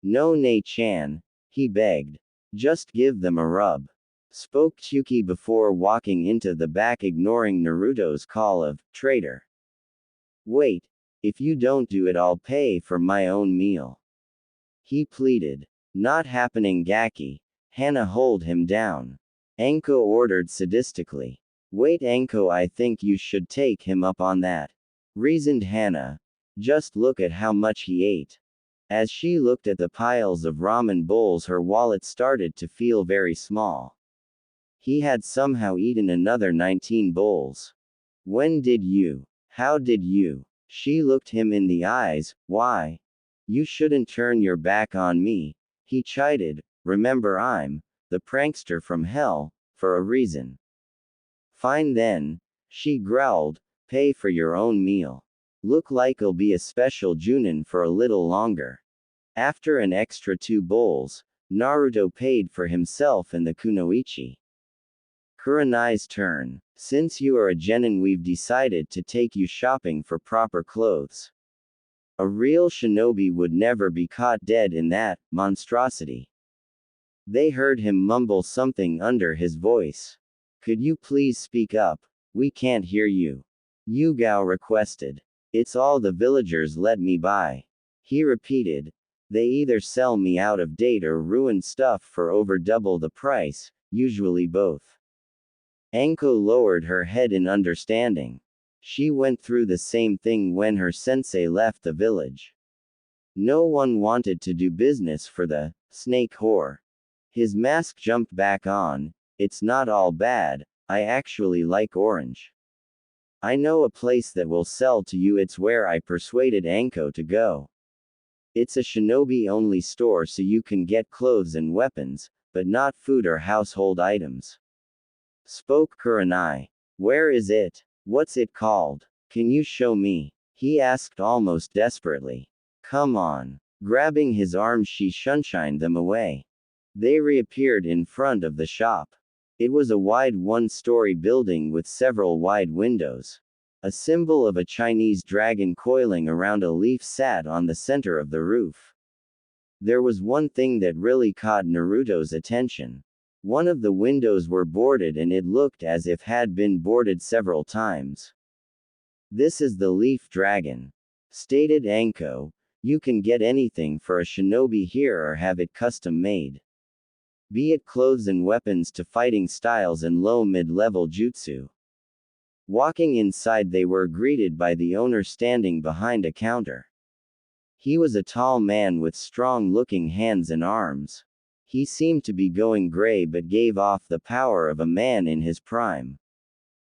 No, Nei-chan, he begged. Just give them a rub. Spoke Tsuki before walking into the back, ignoring Naruto's call of traitor. Wait, if you don't do it, I'll pay for my own meal. He pleaded. Not happening, Gaki. Hana, hold him down. Anko ordered sadistically. Wait, Anko, I think you should take him up on that. Reasoned Hana. Just look at how much he ate. As she looked at the piles of ramen bowls, her wallet started to feel very small. He had somehow eaten another 19 bowls. When did you? How did you? She looked him in the eyes. Why? You shouldn't turn your back on me, he chided. Remember, I'm the prankster from hell. for a reason. Fine then, she growled, pay for your own meal. Look like it'll be a special junin for a little longer. After an extra 2 bowls, Naruto paid for himself and the Kunoichi. Kurenai's turn. Since you are a genin, we've decided to take you shopping for proper clothes. A real shinobi would never be caught dead in that monstrosity. They heard him mumble something under his voice. Could you please speak up? We can't hear you. Yugao requested. It's all the villagers let me buy. He repeated. They either sell me out of date or ruin stuff for over double the price, usually both. Anko lowered her head in understanding. She went through the same thing when her sensei left the village. No one wanted to do business for the snake whore. His mask jumped back on. It's not all bad, I actually like orange. I know a place that will sell to you. It's where I persuaded Anko to go. It's a shinobi-only store, so you can get clothes and weapons, but not food or household items. Spoke Kurenai. Where is it? What's it called? Can you show me? He asked almost desperately. Come on. Grabbing his arms, she sunshined them away. They reappeared in front of the shop. It was a wide 1-story building with several wide windows. A symbol of a Chinese dragon coiling around a leaf sat on the center of the roof. There was one thing that really caught Naruto's attention. One of the windows were boarded, and it looked as if had been boarded several times. This is the leaf dragon, stated Anko. You can get anything for a shinobi here or have it custom made. Be it clothes and weapons to fighting styles and low mid-level jutsu. Walking inside, they were greeted by the owner standing behind a counter. He was a tall man with strong-looking hands and arms. He seemed to be going gray but gave off the power of a man in his prime.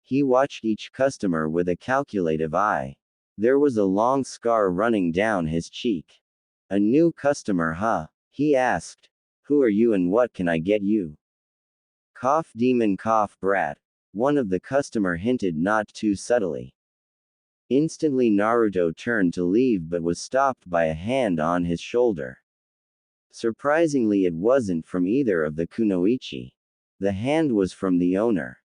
He watched each customer with a calculative eye. There was a long scar running down his cheek. A new customer, huh? He asked. Who are you and what can I get you? Cough demon, cough brat. One of the customer hinted not too subtly. Instantly Naruto turned to leave but was stopped by a hand on his shoulder. Surprisingly, it wasn't from either of the Kunoichi. The hand was from the owner.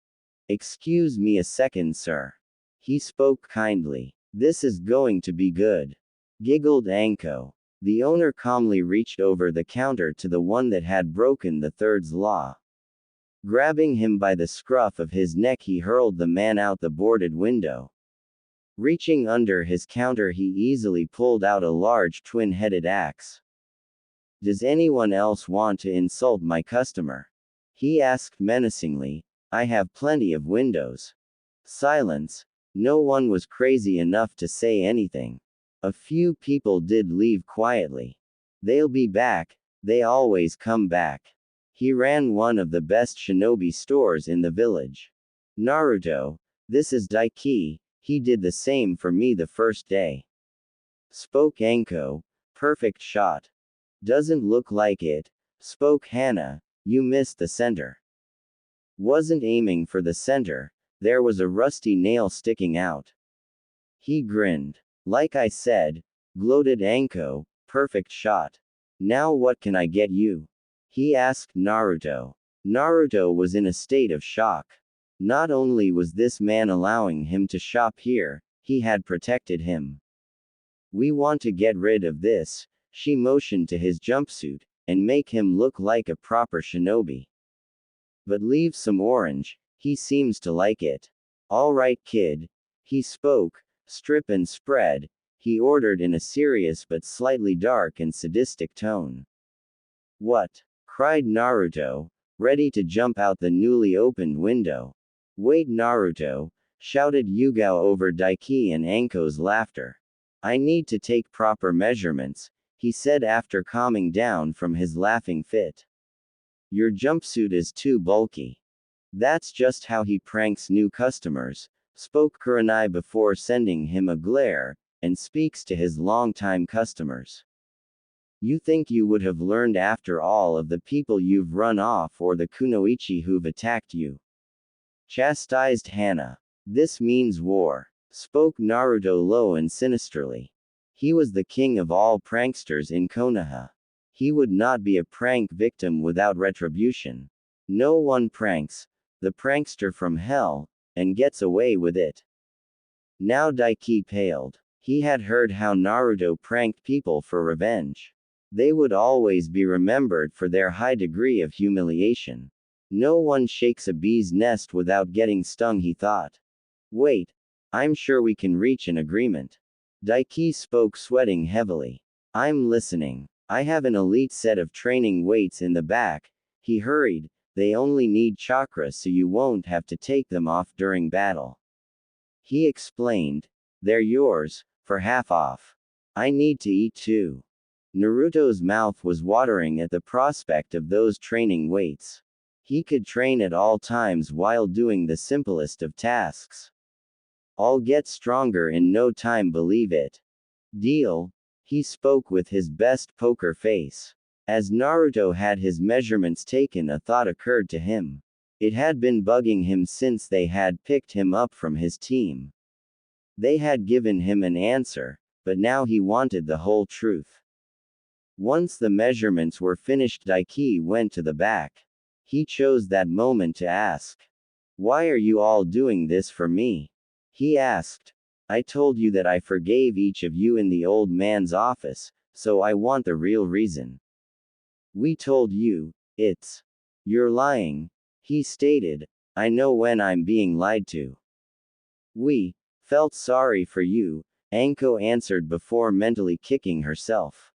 Excuse me a second, sir. He spoke kindly. This is going to be good. Giggled Anko. The owner calmly reached over the counter to the one that had broken the third's law. Grabbing him by the scruff of his neck, he hurled the man out the boarded window. Reaching under his counter, he easily pulled out a large twin-headed axe. Does anyone else want to insult my customer? He asked menacingly. I have plenty of windows. Silence. No one was crazy enough to say anything. A few people did leave quietly. They'll be back, they always come back. He ran one of the best shinobi stores in the village. Naruto, this is Daiki, he did the same for me the first day. Spoke Anko. Perfect shot. Doesn't look like it. Spoke Hana. You missed the center. Wasn't aiming for the center, there was a rusty nail sticking out. He grinned. Like I said, gloated Anko, perfect shot. Now what can I get you? He asked Naruto. Naruto was in a state of shock. Not only was this man allowing him to shop here, he had protected him. We want to get rid of this, she motioned to his jumpsuit, and make him look like a proper shinobi. But leave some orange, he seems to like it. All right, kid. He spoke. Strip and spread, he ordered in a serious but slightly dark and sadistic tone. What? Cried Naruto, ready to jump out the newly opened window. Wait, Naruto, shouted Yugao over Daiki and Anko's laughter. I need to take proper measurements, he said after calming down from his laughing fit. Your jumpsuit is too bulky. That's just how he pranks new customers, spoke Kurenai before sending him a glare, and speaks to his longtime customers. You think you would have learned after all of the people you've run off or the Kunoichi who've attacked you? Chastised Hana. This means war, spoke Naruto low and sinisterly. He was the king of all pranksters in Konoha. He would not be a prank victim without retribution. No one pranks the prankster from hell and gets away with it. Now Daiki paled. He had heard how Naruto pranked people for revenge. They would always be remembered for their high degree of humiliation. No one shakes a bee's nest without getting stung, he thought. Wait. I'm sure we can reach an agreement. Daiki spoke, sweating heavily. I'm listening. I have an elite set of training weights in the back. He hurried. They only need chakra so you won't have to take them off during battle. He explained. They're yours, for half off. I need to eat too. Naruto's mouth was watering at the prospect of those training weights. He could train at all times while doing the simplest of tasks. I'll get stronger in no time, believe it. Deal? He spoke with his best poker face. As Naruto had his measurements taken, a thought occurred to him. It had been bugging him since they had picked him up from his team. They had given him an answer, but now he wanted the whole truth. Once the measurements were finished, Daiki went to the back. He chose that moment to ask. Why are you all doing this for me? He asked. I told you that I forgave each of you in the old man's office, so I want the real reason. We told you. You're lying. He stated. I know when I'm being lied to. We felt sorry for you, Anko answered before mentally kicking herself.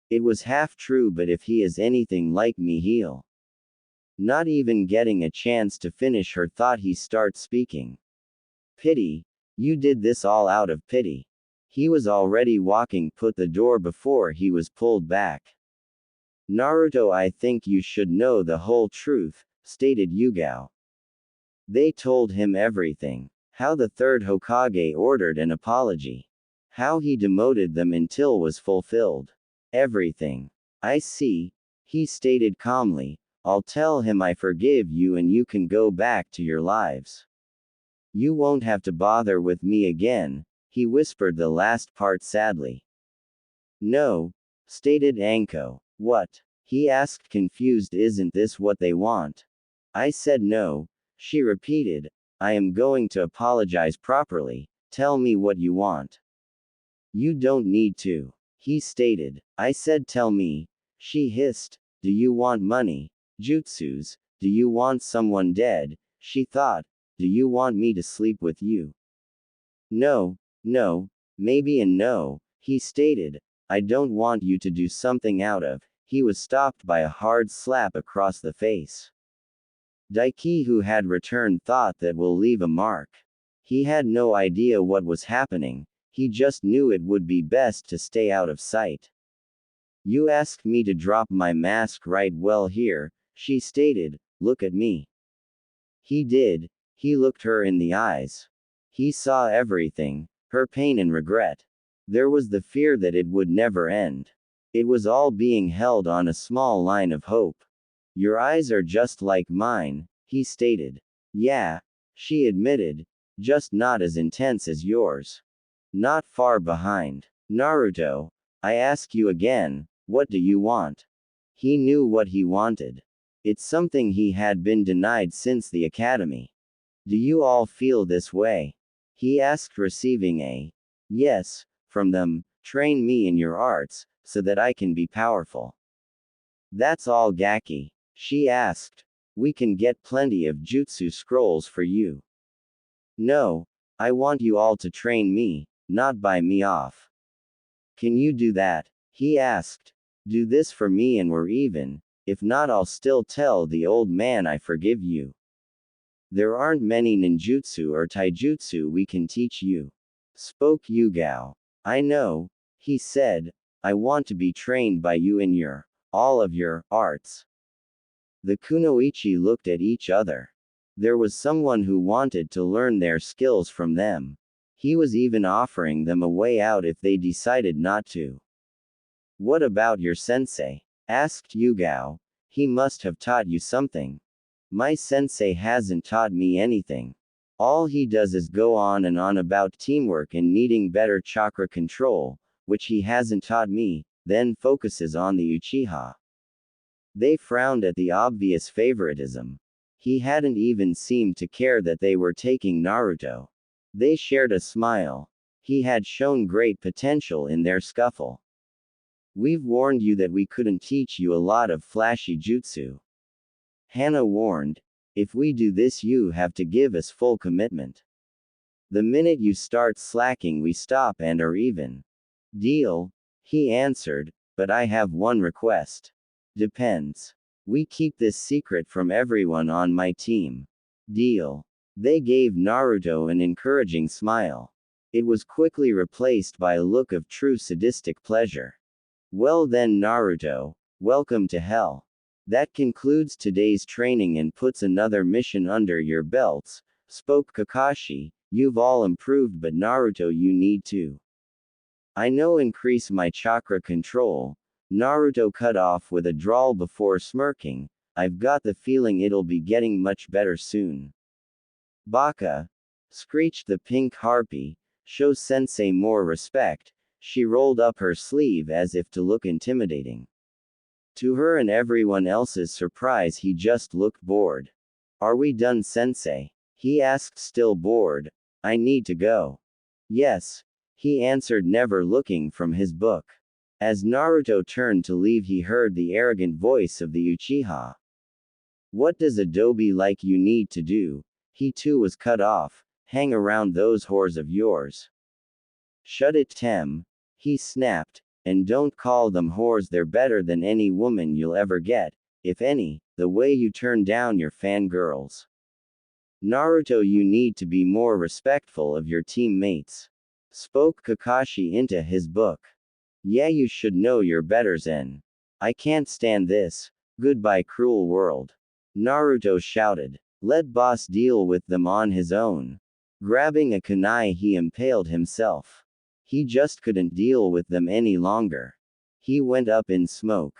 It was half true, but if he is anything like me, he'll. Not even getting a chance to finish her thought, he started speaking. Pity. You did this all out of pity. He was already walking put the door before he was pulled back. Naruto, I think you should know the whole truth, stated Yugao. They told him everything. How the third Hokage ordered an apology. How he demoted them until was fulfilled. Everything. I see, he stated calmly. I'll tell him I forgive you and you can go back to your lives. You won't have to bother with me again, he whispered the last part sadly. No, stated Anko. What? He asked, confused. Isn't this what they want? I said no, she repeated. I am going to apologize properly. Tell me what you want. You don't need to, he stated. I said tell me, she hissed. Do you want money? Jutsus? Do you want someone dead? She thought. Do you want me to sleep with you? No, maybe and no, he stated. I don't want you to do something out of. He was stopped by a hard slap across the face. Daiki, who had returned, thought that will leave a mark. He had no idea what was happening, he just knew it would be best to stay out of sight. You asked me to drop my mask, right? Well, here, she stated, look at me. He did. He looked her in the eyes. He saw everything, her pain and regret. There was the fear that it would never end. It was all being held on a small line of hope. Your eyes are just like mine, he stated. Yeah, she admitted, just not as intense as yours. Not far behind. Naruto, I ask you again, what do you want? He knew what he wanted. It's something he had been denied since the academy. Do you all feel this way? He asked, receiving a yes from them. Train me in your arts, so that I can be powerful. That's all, Gaki. She asked. We can get plenty of jutsu scrolls for you. No, I want you all to train me, not buy me off. Can you do that? He asked. Do this for me and we're even. If not, I'll still tell the old man I forgive you. There aren't many ninjutsu or taijutsu we can teach you, spoke Yugao. I know, he said. I want to be trained by you in all of your arts. The Kunoichi looked at each other. There was someone who wanted to learn their skills from them. He was even offering them a way out if they decided not to. What about your sensei? Asked Yugao. He must have taught you something. My sensei hasn't taught me anything. All he does is go on and on about teamwork and needing better chakra control, which he hasn't taught me, then focuses on the Uchiha. They frowned at the obvious favoritism. He hadn't even seemed to care that they were taking Naruto. They shared a smile. He had shown great potential in their scuffle. We've warned you that we couldn't teach you a lot of flashy jutsu. Hana warned. If we do this, you have to give us full commitment. The minute you start slacking, we stop and are even. Deal? He answered, but I have one request. Depends. We keep this secret from everyone on my team. Deal? They gave Naruto an encouraging smile. It was quickly replaced by a look of true sadistic pleasure. Well then, Naruto, welcome to hell. That concludes today's training and puts another mission under your belts, spoke Kakashi. You've all improved, but Naruto, you need to. I know, increase my chakra control. Naruto cut off with a drawl before smirking. I've got the feeling it'll be getting much better soon. Baka! Screeched the pink harpy. Show sensei more respect. She rolled up her sleeve as if to look intimidating. To her and everyone else's surprise, he just looked bored. Are we done, sensei? He asked, still bored. I need to go. Yes, he answered, never looking from his book. As Naruto turned to leave, he heard the arrogant voice of the Uchiha. What does Adobe like you need to do? He too was cut off. Hang around those whores of yours. Shut it, Tem. He snapped. And don't call them whores, they're better than any woman you'll ever get, if any, the way you turn down your fangirls. Naruto, you need to be more respectful of your teammates. Spoke Kakashi into his book. Yeah, you should know your better, Zen. I can't stand this. Goodbye, cruel world. Naruto shouted. Let boss deal with them on his own. Grabbing a kunai, he impaled himself. He just couldn't deal with them any longer. He went up in smoke.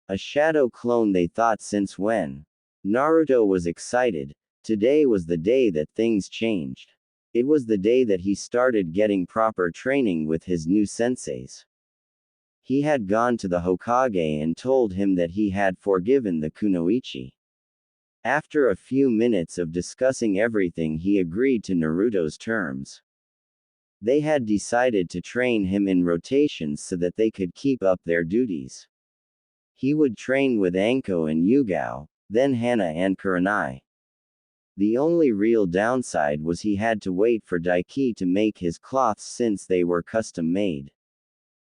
A shadow clone, they thought. Since when? Naruto was excited. Today was the day that things changed. It was the day that he started getting proper training with his new senseis. He had gone to the Hokage and told him that he had forgiven the Kunoichi. After a few minutes of discussing everything, he agreed to Naruto's terms. They had decided to train him in rotations so that they could keep up their duties. He would train with Anko and Yugao, then Hana and Kurenai. The only real downside was he had to wait for Daiki to make his cloths since they were custom made.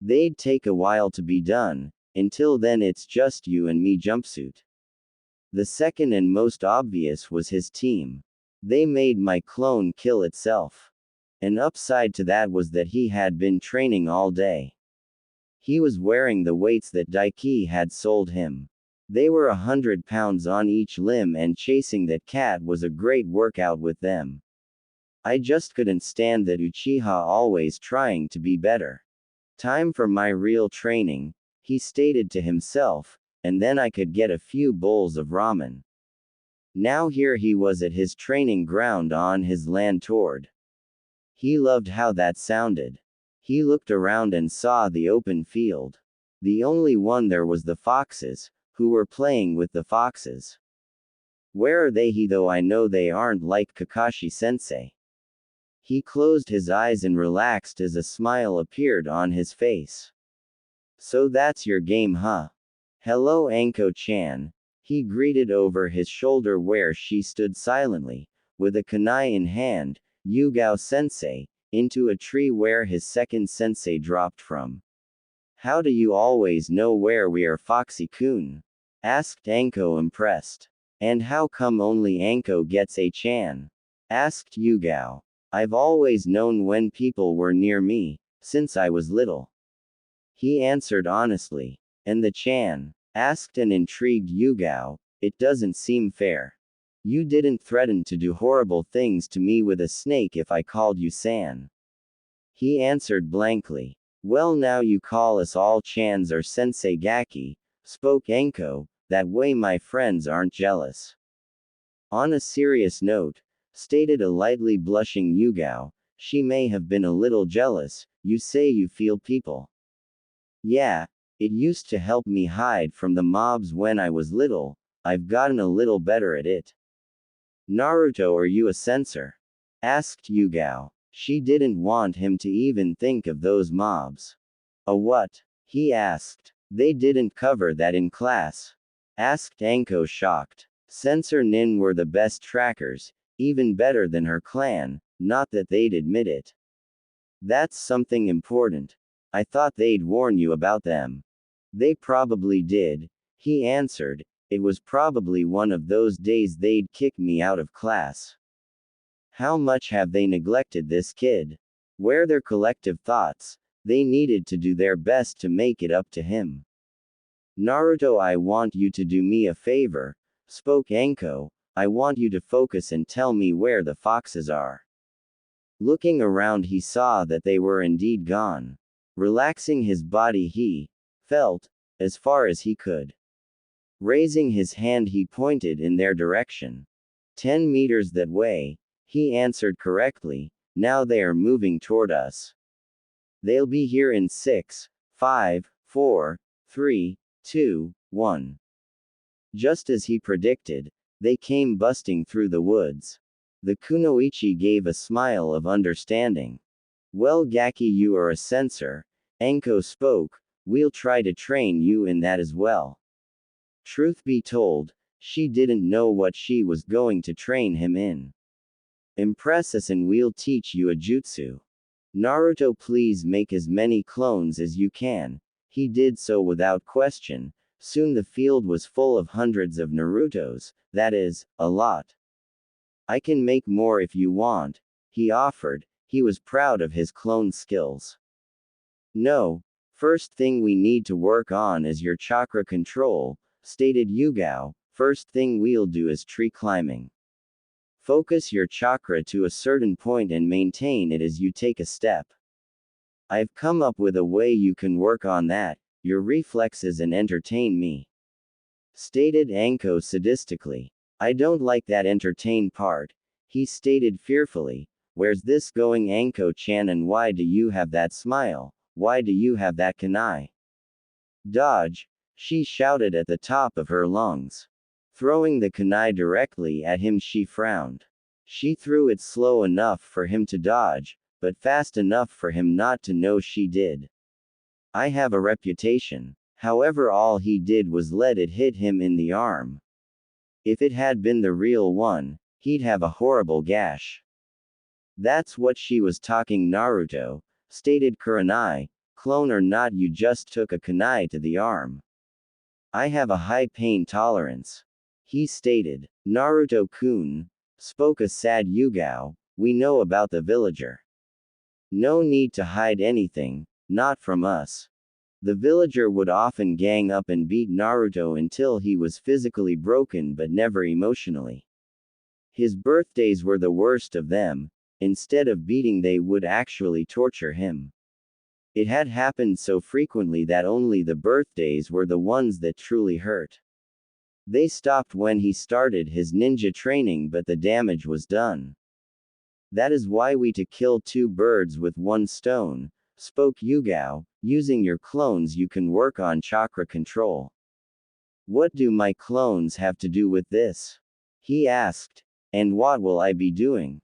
They'd take a while to be done. Until then, it's just you and me jumpsuit. The second and most obvious was his team. They made my clone kill itself. An upside to that was that he had been training all day. He was wearing the weights that Daiki had sold him. They were 100 pounds on each limb, and chasing that cat was a great workout with them. I just couldn't stand that Uchiha always trying to be better. Time for my real training, he stated to himself, and then I could get a few bowls of ramen. Now here he was at his training ground on his land toward. He loved how that sounded. He looked around and saw the open field. The only one there was the foxes, who were playing with the foxes. Where are they, though I know they aren't like Kakashi-sensei. He closed his eyes and relaxed as a smile appeared on his face. So that's your game, huh? Hello, Anko-chan. He greeted over his shoulder where she stood silently, with a kunai in hand. Yugao-sensei, into a tree where his second sensei dropped from. How do you always know where we are, Foxy-kun? Asked Anko, impressed. And how come only Anko gets a chan? Asked Yugao. I've always known when people were near me, since I was little. He answered honestly. And the chan? Asked an intrigued Yugao. It doesn't seem fair. You didn't threaten to do horrible things to me with a snake if I called you San. He answered blankly. Well, now you call us all Chans or Sensei Gaki, spoke Anko, that way my friends aren't jealous. On a serious note, stated a lightly blushing Yugao, she may have been a little jealous. You say you feel people. Yeah, it used to help me hide from the mobs when I was little. I've gotten a little better at it. Naruto, are you a censor? Asked Yugao. She didn't want him to even think of those mobs. A what? He asked. They didn't cover that in class. Asked Anko, shocked. Censor Nin were the best trackers, even better than her clan, not that they'd admit it. That's something important. I thought they'd warn you about them. They probably did, he answered. It was probably one of those days they'd kick me out of class. How much have they neglected this kid? Where their collective thoughts, they needed to do their best to make it up to him. Naruto, I want you to do me a favor, spoke Anko. I want you to focus and tell me where the foxes are. Looking around, he saw that they were indeed gone. Relaxing his body, he felt, as far as he could. Raising his hand, he pointed in their direction. 10 meters that way, he answered correctly. Now they are moving toward us. They'll be here in 6, 5, 4, 3, 2, 1. Just as he predicted, they came busting through the woods. The Kunoichi gave a smile of understanding. Well, Gaki, you are a censor, Anko spoke. We'll try to train you in that as well. Truth be told, she didn't know what she was going to train him in. Impress us and we'll teach you a jutsu. Naruto, please make as many clones as you can. He did so without question. Soon the field was full of hundreds of Narutos, that is, a lot. I can make more if you want, he offered. He was proud of his clone skills. No, first thing we need to work on is your chakra control, stated Yugao. First thing we'll do is tree climbing. Focus your chakra to a certain point and maintain it as you take a step. I've come up with a way you can work on that, your reflexes, and entertain me. Stated Anko sadistically. I don't like that entertain part, he stated fearfully. Where's this going, Anko-chan, and why do you have that smile? Why do you have that kunai? Dodge, she shouted at the top of her lungs. Throwing the kunai directly at him, she frowned. She threw it slow enough for him to dodge, but fast enough for him not to know she did. I have a reputation. However, all he did was let it hit him in the arm. If it had been the real one, he'd have a horrible gash. That's what she was talking, Naruto, stated Kurenai. Clone or not, you just took a kunai to the arm. I have a high pain tolerance, he stated. Naruto-kun, spoke a sad Yugao, we know about the villager. No need to hide anything, not from us. The villager would often gang up and beat Naruto until he was physically broken but never emotionally. His birthdays were the worst of them. Instead of beating, they would actually torture him. It had happened so frequently that only the birthdays were the ones that truly hurt. They stopped when he started his ninja training, but the damage was done. That is why we to kill two birds with one stone, spoke Yugao. Using your clones you can work on chakra control. What do my clones have to do with this? He asked. And what will I be doing?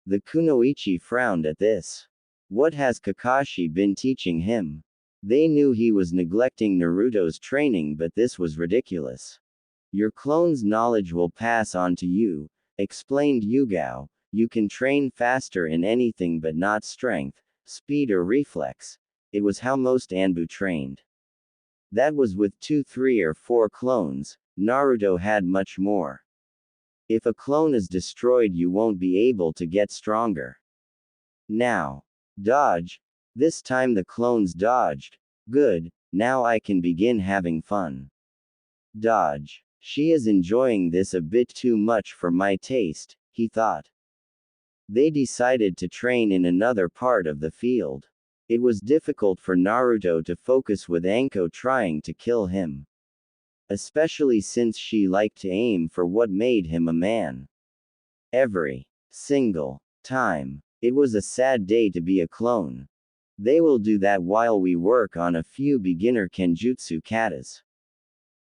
The Kunoichi frowned at this. What has Kakashi been teaching him? They knew he was neglecting Naruto's training, but this was ridiculous. Your clone's knowledge will pass on to you, explained Yugao. You can train faster in anything but not strength, speed, or reflex. It was how most Anbu trained. That was with 2, 3, or 4 clones. Naruto had much more. If a clone is destroyed, you won't be able to get stronger. Now, dodge. This time the clones dodged. Good, now I can begin having fun. Dodge. She is enjoying this a bit too much for my taste, he thought. They decided to train in another part of the field. It was difficult for Naruto to focus with Anko trying to kill him. Especially since she liked to aim for what made him a man. Every single time. It was a sad day to be a clone. They will do that while we work on a few beginner kenjutsu katas.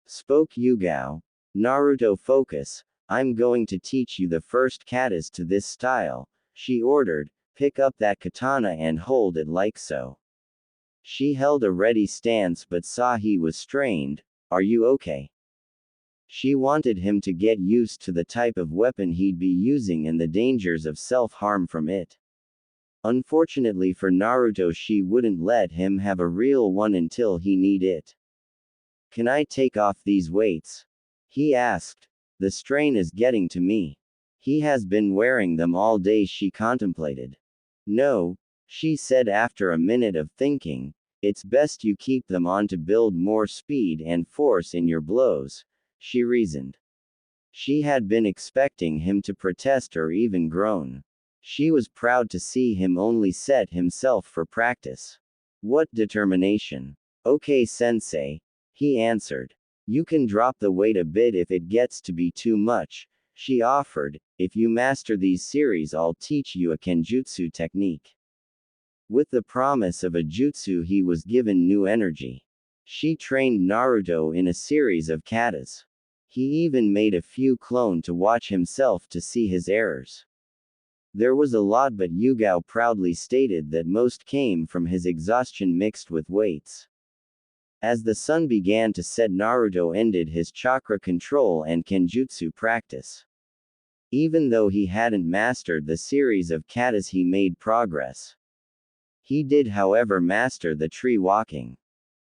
Spoke Yugao. Naruto, focus. I'm going to teach you the first katas to this style, she ordered. Pick up that katana and hold it like so. She held a ready stance but saw he was strained. Are you okay? She wanted him to get used to the type of weapon he'd be using and the dangers of self-harm from it. Unfortunately for Naruto, she wouldn't let him have a real one until he need it. Can I take off these weights? He asked. The strain is getting to me. He has been wearing them all day, she contemplated. No, she said after a minute of thinking, it's best you keep them on to build more speed and force in your blows, she reasoned. She had been expecting him to protest or even groan. She was proud to see him only set himself for practice. What determination. Okay, sensei, he answered. You can drop the weight a bit if it gets to be too much, she offered. If you master these series, I'll teach you a kenjutsu technique. With the promise of a jutsu, he was given new energy. She trained Naruto in a series of katas. He even made a few clone to watch himself to see his errors. There was a lot, but Yugao proudly stated that most came from his exhaustion mixed with weights. As the sun began to set, Naruto ended his chakra control and kenjutsu practice. Even though he hadn't mastered the series of katas, he made progress. He did, however, master the tree walking.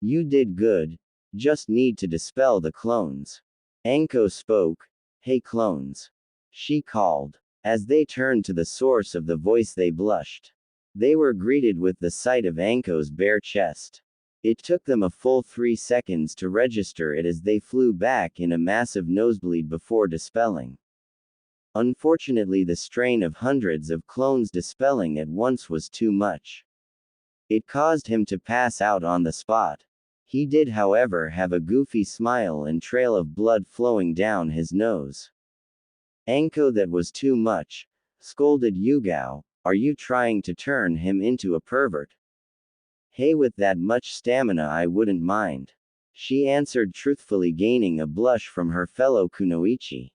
You did good, just need to dispel the clones. Anko spoke. Hey clones. She called. As they turned to the source of the voice, they blushed. They were greeted with the sight of Anko's bare chest. It took them a full 3 seconds to register it as they flew back in a massive nosebleed before dispelling. Unfortunately, the strain of hundreds of clones dispelling at once was too much. It caused him to pass out on the spot. He did, however, have a goofy smile and trail of blood flowing down his nose. Anko, that was too much, scolded Yugao. Are you trying to turn him into a pervert? Hey, with that much stamina I wouldn't mind. She answered truthfully, gaining a blush from her fellow Kunoichi.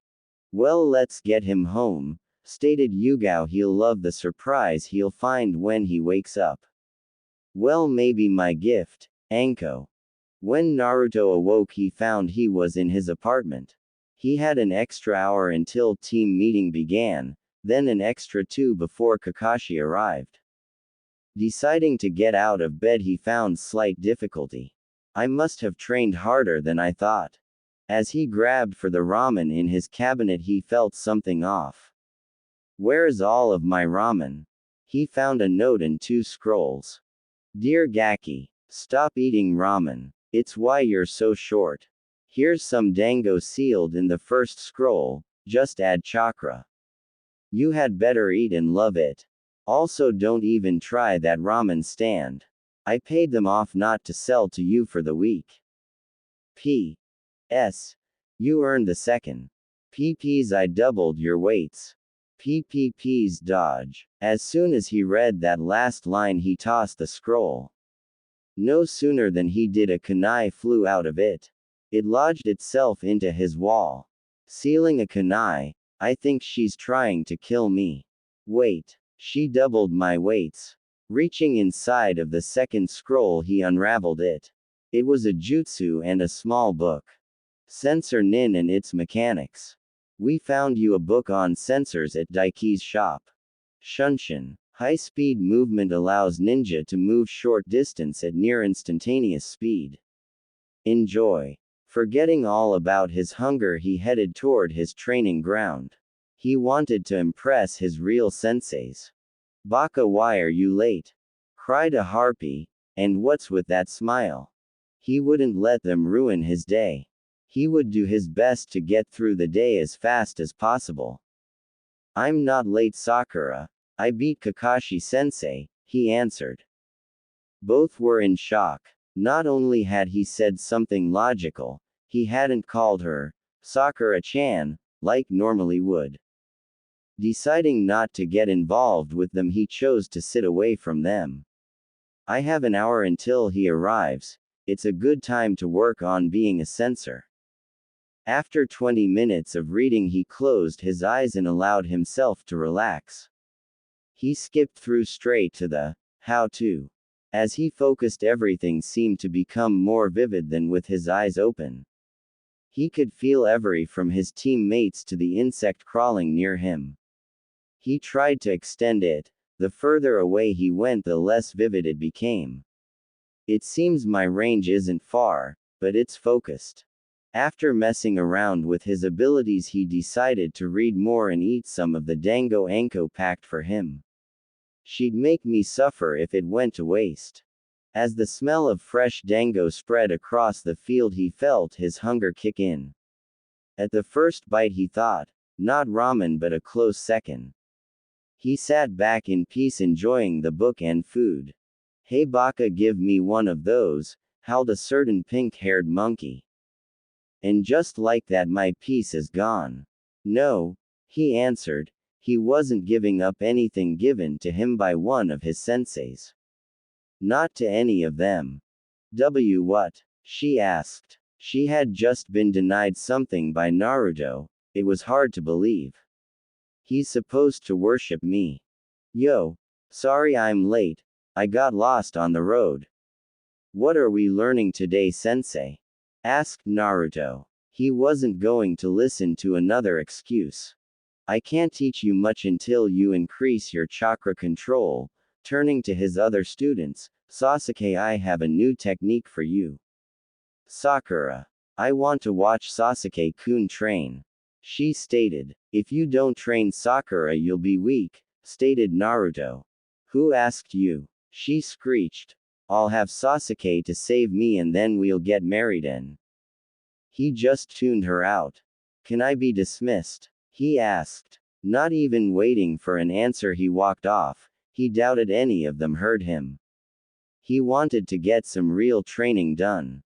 Well, let's get him home, stated Yugao. He'll love the surprise he'll find when he wakes up. Well, maybe my gift, Anko. When Naruto awoke, he found he was in his apartment. He had an extra hour until team meeting began, then an extra 2 before Kakashi arrived. Deciding to get out of bed, he found slight difficulty. I must have trained harder than I thought. As he grabbed for the ramen in his cabinet, he felt something off. Where's all of my ramen? He found a note and 2 scrolls. Dear Gaki, stop eating ramen. It's why you're so short. Here's some dango sealed in the first scroll, just add chakra. You had better eat and love it. Also, don't even try that ramen stand. I paid them off not to sell to you for the week. P.S. You earned the second. PPs, I doubled your weights. PPPs dodge. As soon as he read that last line, he tossed the scroll. No sooner than he did, a kunai flew out of it. It lodged itself into his wall. Sealing a kunai. I think she's trying to kill me. Wait. She doubled my weights. Reaching inside of the second scroll, he unraveled it. It was a jutsu and a small book. Sensor Nin and its mechanics. We found you a book on sensors at Daiki's shop. Shunshin. High-speed movement allows ninja to move short distance at near instantaneous speed. Enjoy. Forgetting all about his hunger, he headed toward his training ground. He wanted to impress his real senseis. Baka, why are you late? Cried a harpy. And what's with that smile? He wouldn't let them ruin his day. He would do his best to get through the day as fast as possible. I'm not late, Sakura. I beat Kakashi sensei, he answered. Both were in shock. Not only had he said something logical, he hadn't called her Sakura-chan, like normally would. Deciding not to get involved with them, he chose to sit away from them. I have an hour until he arrives. It's a good time to work on being a censor. After 20 minutes of reading, he closed his eyes and allowed himself to relax. He skipped through straight to the how to. As he focused, everything seemed to become more vivid than with his eyes open. He could feel every from his teammates to the insect crawling near him. He tried to extend it. The further away he went, the less vivid it became. It seems my range isn't far, but it's focused. After messing around with his abilities, he decided to read more and eat some of the dango Anko packed for him. She'd make me suffer if it went to waste. As the smell of fresh dango spread across the field, he felt his hunger kick in. At the first bite, he thought, not ramen, but a close second. He sat back in peace, enjoying the book and food. "Hey Baka, give me one of those," howled a certain pink-haired monkey. And just like that, my piece is gone. "No," he answered. He wasn't giving up anything given to him by one of his senseis. Not to any of them. What? She asked. She had just been denied something by Naruto. It was hard to believe. He's supposed to worship me. Yo. Sorry I'm late. I got lost on the road. What are we learning today, sensei? Asked Naruto. He wasn't going to listen to another excuse. I can't teach you much until you increase your chakra control. Turning to his other students, Sasuke, I have a new technique for you. Sakura. I want to watch Sasuke-kun train. She stated. If you don't train Sakura, you'll be weak, stated Naruto. Who asked you? She screeched. I'll have Sasuke to save me and then we'll get married and. He just tuned her out. Can I be dismissed? He asked. Not even waiting for an answer, he walked off. He doubted any of them heard him. He wanted to get some real training done.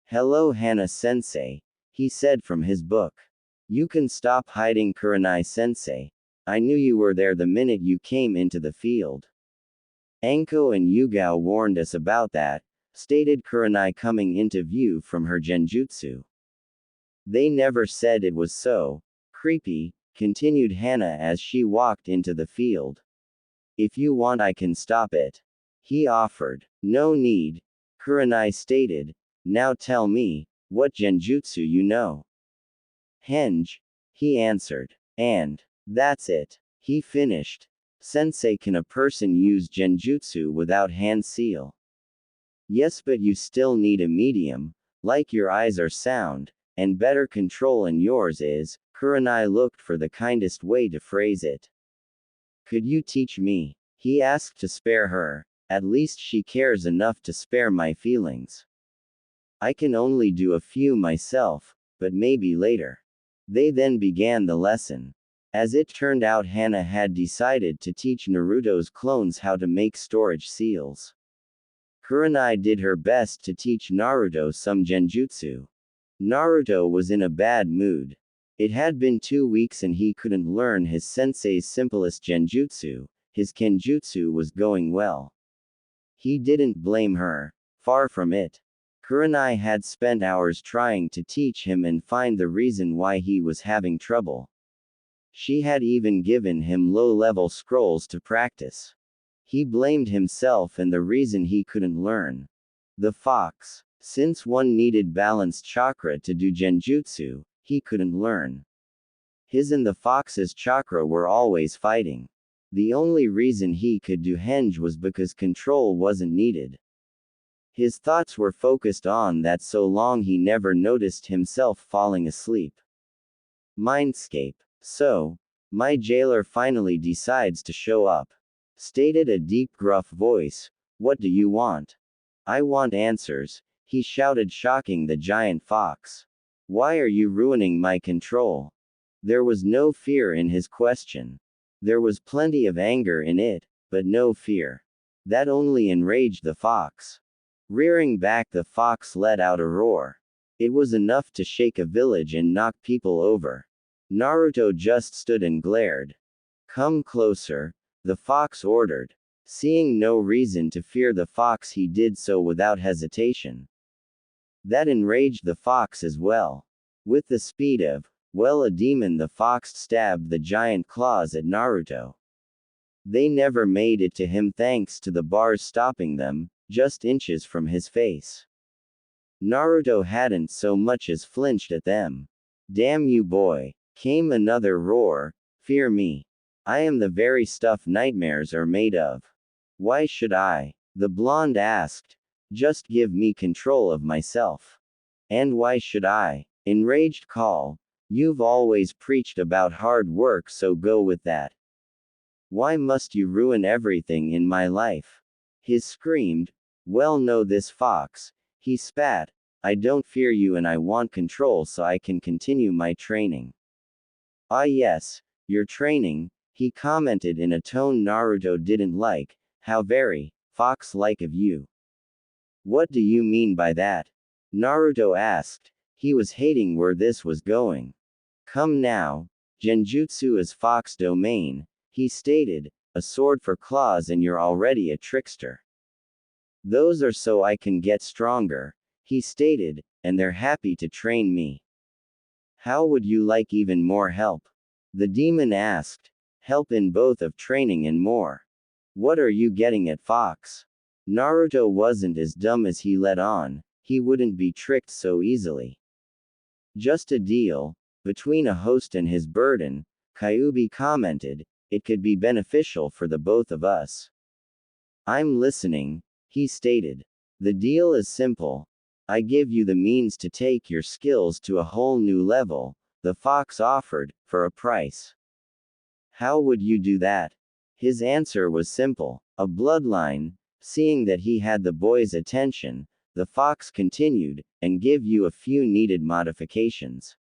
Hello Hana-sensei, he said from his book. You can stop hiding, Kurenai-sensei. I knew you were there the minute you came into the field. Anko and Yugao warned us about that, stated Kurenai, coming into view from her genjutsu. They never said it was so. Creepy, continued Hana as she walked into the field. If you want, I can stop it. He offered. No need, Kurenai stated. Now tell me, what genjutsu you know? Henge, he answered. And that's it. He finished. Sensei, can a person use genjutsu without hand seal? Yes, but you still need a medium, like your eyes are sound, and better control, and yours is. Kurenai looked for the kindest way to phrase it. Could you teach me? He asked to spare her. At least she cares enough to spare my feelings. I can only do a few myself, but maybe later. They then began the lesson. As it turned out, Hana had decided to teach Naruto's clones how to make storage seals. Kurenai did her best to teach Naruto some genjutsu. Naruto was in a bad mood. It had been 2 weeks and he couldn't learn his sensei's simplest genjutsu. His kenjutsu was going well. He didn't blame her. Far from it. Kurenai had spent hours trying to teach him and find the reason why he was having trouble. She had even given him low-level scrolls to practice. He blamed himself and the reason he couldn't learn. The fox. Since one needed balanced chakra to do genjutsu, he couldn't learn. His and the fox's chakra were always fighting. The only reason he could do henge was because control wasn't needed. His thoughts were focused on that so long he never noticed himself falling asleep. Mindscape. So, my jailer finally decides to show up. Stated a deep, gruff voice. What do you want? I want answers, he shouted, shocking the giant fox. Why are you ruining my control? There was no fear in his question. There was plenty of anger in it, but no fear. That only enraged the fox. Rearing back, the fox let out a roar. It was enough to shake a village and knock people over. Naruto just stood and glared. Come closer, the fox ordered. Seeing no reason to fear the fox, he did so without hesitation. That enraged the fox as well. With the speed of, well, a demon, the fox stabbed the giant claws at Naruto. They never made it to him thanks to the bars stopping them, just inches from his face. Naruto hadn't so much as flinched at them. Damn you, boy! Came another roar. Fear me. I am the very stuff nightmares are made of. Why should I? The blonde asked. Just give me control of myself. And why should I? Enraged Call. You've always preached about hard work, so go with that. Why must you ruin everything in my life? He screamed. Well, know this, fox. He spat. I don't fear you and I want control so I can continue my training. Ah yes, your training, he commented in a tone Naruto didn't like. How very fox-like of you. What do you mean by that? Naruto asked. He was hating where this was going. Come now. Genjutsu is fox domain, he stated. A sword for claws and you're already a trickster. Those are so I can get stronger, he stated, and they're happy to train me. How would you like even more help? The demon asked. Help in both of training and more. What are you getting at, fox? Naruto wasn't as dumb as he let on, he wouldn't be tricked so easily. Just a deal, between a host and his burden, Kyuubi commented, it could be beneficial for the both of us. I'm listening, he stated. The deal is simple. I give you the means to take your skills to a whole new level, the fox offered, for a price. How would you do that? His answer was simple, a bloodline. Seeing that he had the boy's attention, the fox continued, and give you a few needed modifications.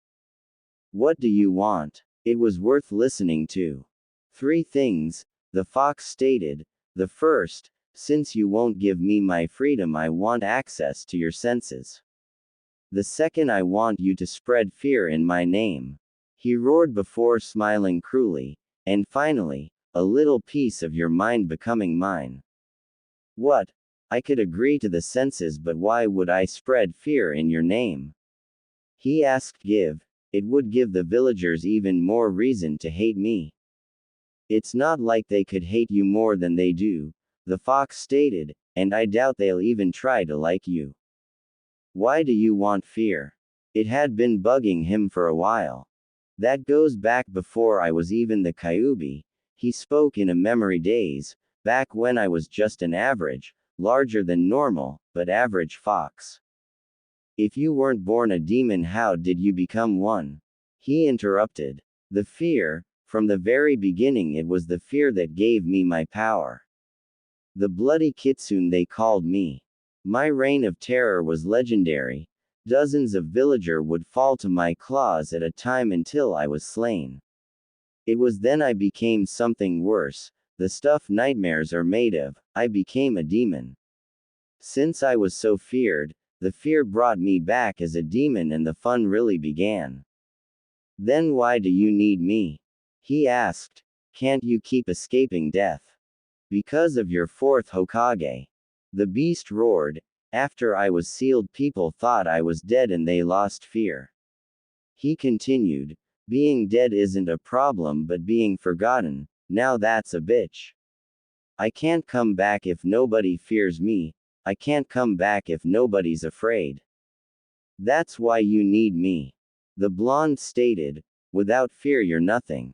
What do you want? It was worth listening to. 3 things, the fox stated. The first, since you won't give me my freedom, I want access to your senses. The second, I want you to spread fear in my name. He roared before smiling cruelly. And finally, a little piece of your mind becoming mine. What? I could agree to the senses, but why would I spread fear in your name? He asked. It would give the villagers even more reason to hate me. It's not like they could hate you more than they do, the fox stated, and I doubt they'll even try to like you. Why do you want fear? It had been bugging him for a while. That goes back before I was even the Kyuubi, he spoke in a memory daze, back when I was just an average, larger than normal, but average fox. If you weren't born a demon, how did you become one? He interrupted. The fear, from the very beginning it was the fear that gave me my power. The bloody kitsune they called me. My reign of terror was legendary. Dozens of villagers would fall to my claws at a time until I was slain. It was then I became something worse, the stuff nightmares are made of. I became a demon. Since I was so feared, the fear brought me back as a demon and the fun really began. Then why do you need me? He asked. Can't you keep escaping death? Because of your 4th Hokage. The beast roared. After I was sealed, people thought I was dead and they lost fear. He continued. Being dead isn't a problem, but being forgotten, now that's a bitch. I can't come back if nobody fears me. I can't come back if nobody's afraid. That's why you need me. The blonde stated. Without fear you're nothing.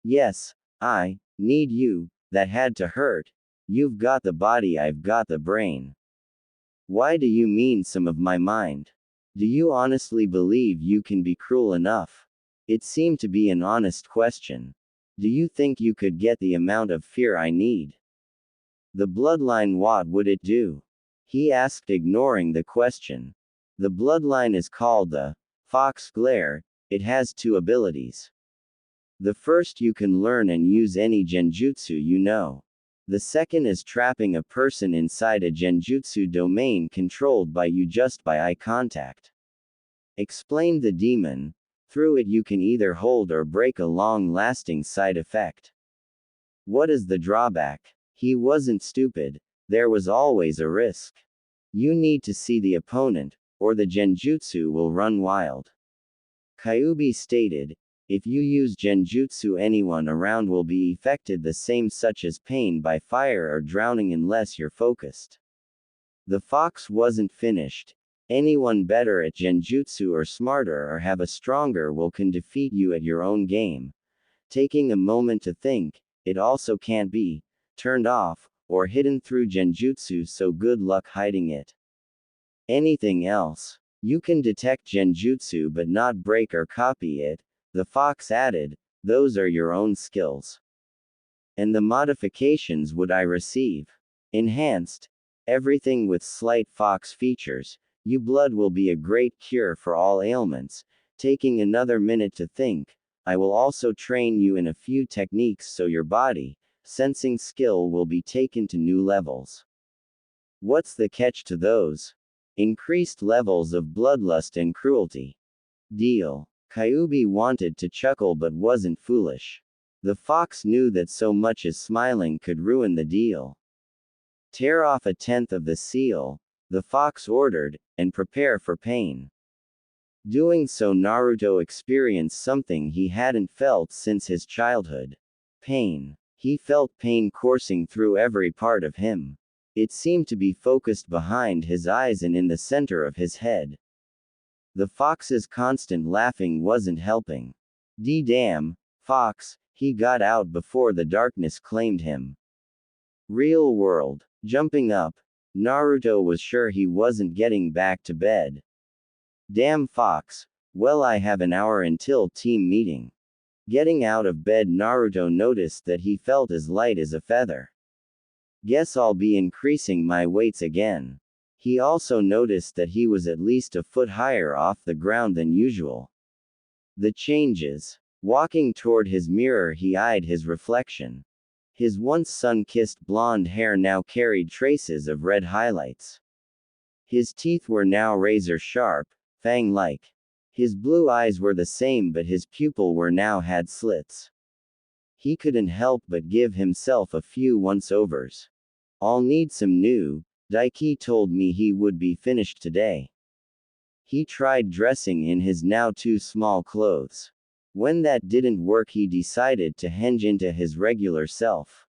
Yes, I need you. That had to hurt. You've got the body, I've got the brain. Why do you mean some of my mind? Do you honestly believe you can be cruel enough? It seemed to be an honest question. Do you think you could get the amount of fear I need? The bloodline, what would it do? He asked, ignoring the question. The bloodline is called the Fox Glare. It has 2 abilities. The first, you can learn and use any genjutsu you know. The second is trapping a person inside a genjutsu domain controlled by you just by eye contact. Explained the demon. Through it you can either hold or break a long-lasting side effect. What is the drawback? He wasn't stupid. There was always a risk. You need to see the opponent, or the genjutsu will run wild. Kyuubi stated, if you use genjutsu anyone around will be affected the same such as pain by fire or drowning unless you're focused. The fox wasn't finished. Anyone better at genjutsu or smarter or have a stronger will can defeat you at your own game. Taking a moment to think, it also can't be turned off or hidden through genjutsu, so good luck hiding it. Anything else? You can detect genjutsu but not break or copy it, the fox added, those are your own skills. And the modifications would I receive? Enhanced. Everything with slight fox features. You blood will be a great cure for all ailments. Taking another minute to think, I will also train you in a few techniques so your body, sensing skill will be taken to new levels. What's the catch to those? Increased levels of bloodlust and cruelty. Deal. Kyuubi wanted to chuckle but wasn't foolish. The fox knew that so much as smiling could ruin the deal. Tear off a tenth of the seal, the fox ordered, and prepare for pain. Doing so, Naruto experienced something he hadn't felt since his childhood. Pain. He felt pain coursing through every part of him. It seemed to be focused behind his eyes and in the center of his head. The fox's constant laughing wasn't helping. Damn, fox, he got out before the darkness claimed him. Real world. Jumping up, Naruto was sure he wasn't getting back to bed. Damn fox, well I have an hour until team meeting. Getting out of bed, Naruto noticed that he felt as light as a feather. Guess I'll be increasing my weights again. He also noticed that he was at least a foot higher off the ground than usual. The changes. Walking toward his mirror, he eyed his reflection. His once sun-kissed blonde hair now carried traces of red highlights. His teeth were now razor-sharp, fang-like. His blue eyes were the same but his pupil were now had slits. He couldn't help but give himself a few once-overs. I'll need some new. Daiki told me he would be finished today. He tried dressing in his now too small clothes. When that didn't work, he decided to henge into his regular self.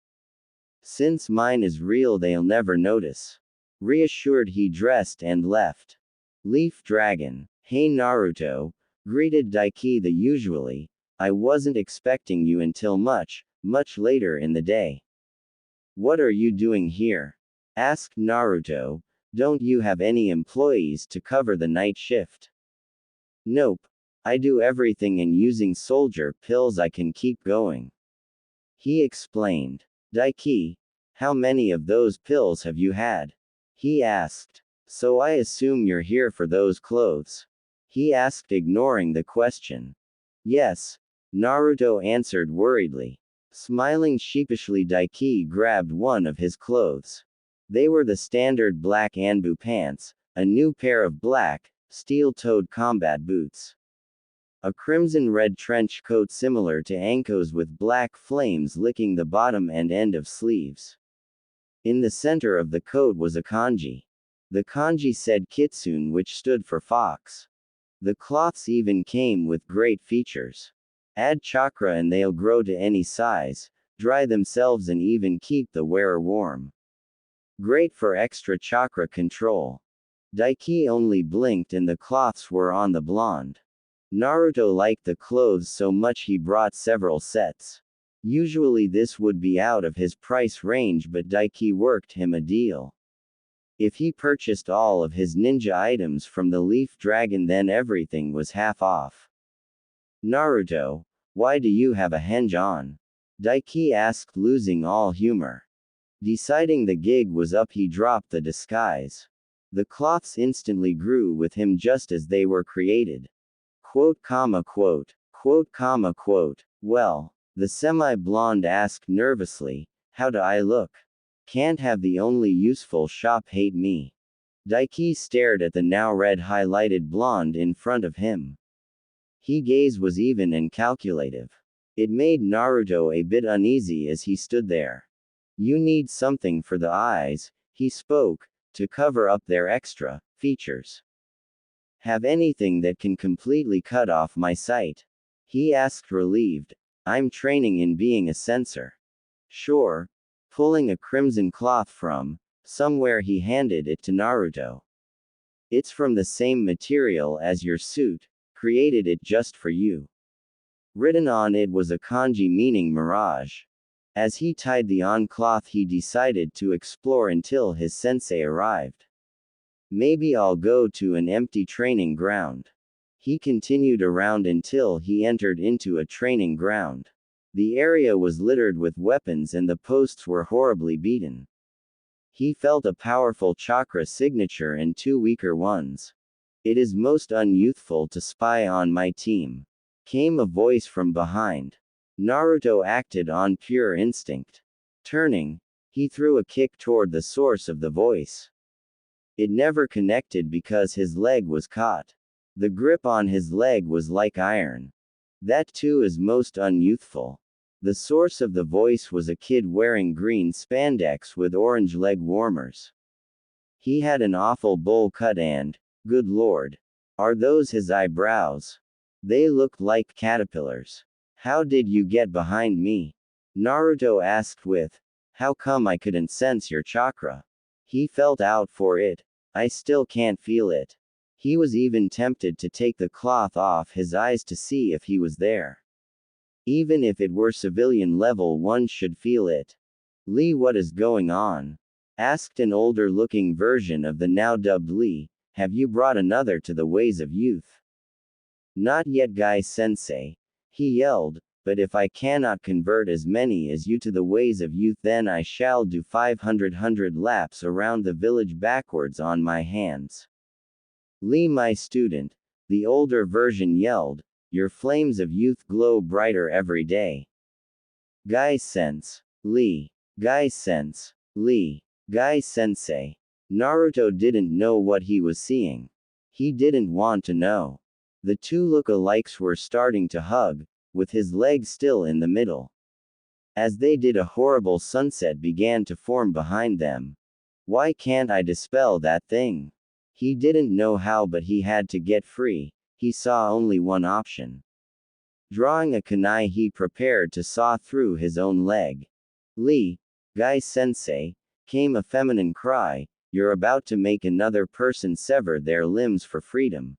Since mine is real, they'll never notice. Reassured, he dressed and left. Leaf Dragon. Hey Naruto, greeted Daiki the usually. I wasn't expecting you until much later in the day. What are you doing here? Asked Naruto. Don't you have any employees to cover the night shift? Nope. I do everything, and using soldier pills I can keep going. He explained. Daiki, how many of those pills have you had? He asked. So I assume you're here for those clothes? He asked, ignoring the question. Yes. Naruto answered worriedly. Smiling sheepishly, Daiki grabbed one of his clothes. They were the standard black Anbu pants, a new pair of black, steel-toed combat boots. A crimson-red trench coat similar to Anko's with black flames licking the bottom and end of sleeves. In the center of the coat was a kanji. The kanji said Kitsune, which stood for fox. The cloths even came with great features. Add chakra and they'll grow to any size, dry themselves and even keep the wearer warm. Great for extra chakra control. Daiki only blinked and the cloths were on the blonde. Naruto liked the clothes so much he brought several sets. Usually this would be out of his price range, but Daiki worked him a deal. If he purchased all of his ninja items from the Leaf Dragon, then everything was half off. Naruto, why do you have a henge on? Daiki asked, losing all humor. Deciding the gig was up, he dropped the disguise. The cloths instantly grew with him just as they were created. Quote, comma, quote. Quote, comma, quote. Well, the semi-blonde asked nervously, how do I look? Can't have the only useful shop hate me. Daiki stared at the now red highlighted blonde in front of him. His gaze was even and calculative. It made Naruto a bit uneasy as he stood there. You need something for the eyes, he spoke, to cover up their extra features. Have anything that can completely cut off my sight? He asked relieved. I'm training in being a censor. Sure. Pulling a crimson cloth from somewhere, he handed it to Naruto. It's from the same material as your suit, created it just for you. Written on it was a kanji meaning mirage. As he tied the on cloth, he decided to explore until his sensei arrived. Maybe I'll go to an empty training ground. He continued around until he entered into a training ground. The area was littered with weapons and the posts were horribly beaten. He felt a powerful chakra signature and two weaker ones. It is most unyouthful to spy on my team. Came a voice from behind. Naruto acted on pure instinct. Turning, he threw a kick toward the source of the voice. It never connected because his leg was caught. The grip on his leg was like iron. That too is most unyouthful. The source of the voice was a kid wearing green spandex with orange leg warmers. He had an awful bowl cut and, good lord, are those his eyebrows? They looked like caterpillars. How did you get behind me? Naruto asked with, how come I couldn't sense your chakra? He felt out for it. I still can't feel it. He was even tempted to take the cloth off his eyes to see if he was there. Even if it were civilian level, one should feel it. Lee, what is going on? Asked an older looking version of the now dubbed Lee. Have you brought another to the ways of youth? Not yet, Guy-sensei. He yelled, but if I cannot convert as many as you to the ways of youth, then I shall do 500 laps around the village backwards on my hands. Lee, my student, the older version yelled, your flames of youth glow brighter every day. Guy-sense. Lee. Guy-sense. Lee. Guy-sensei. Naruto didn't know what he was seeing. He didn't want to know. The two look-alikes were starting to hug, with his legs still in the middle. As they did, a horrible sunset began to form behind them. Why can't I dispel that thing? He didn't know how, but he had to get free. He saw only one option. Drawing a kunai, he prepared to saw through his own leg. Lee, Guy-sensei, came a feminine cry, you're about to make another person sever their limbs for freedom.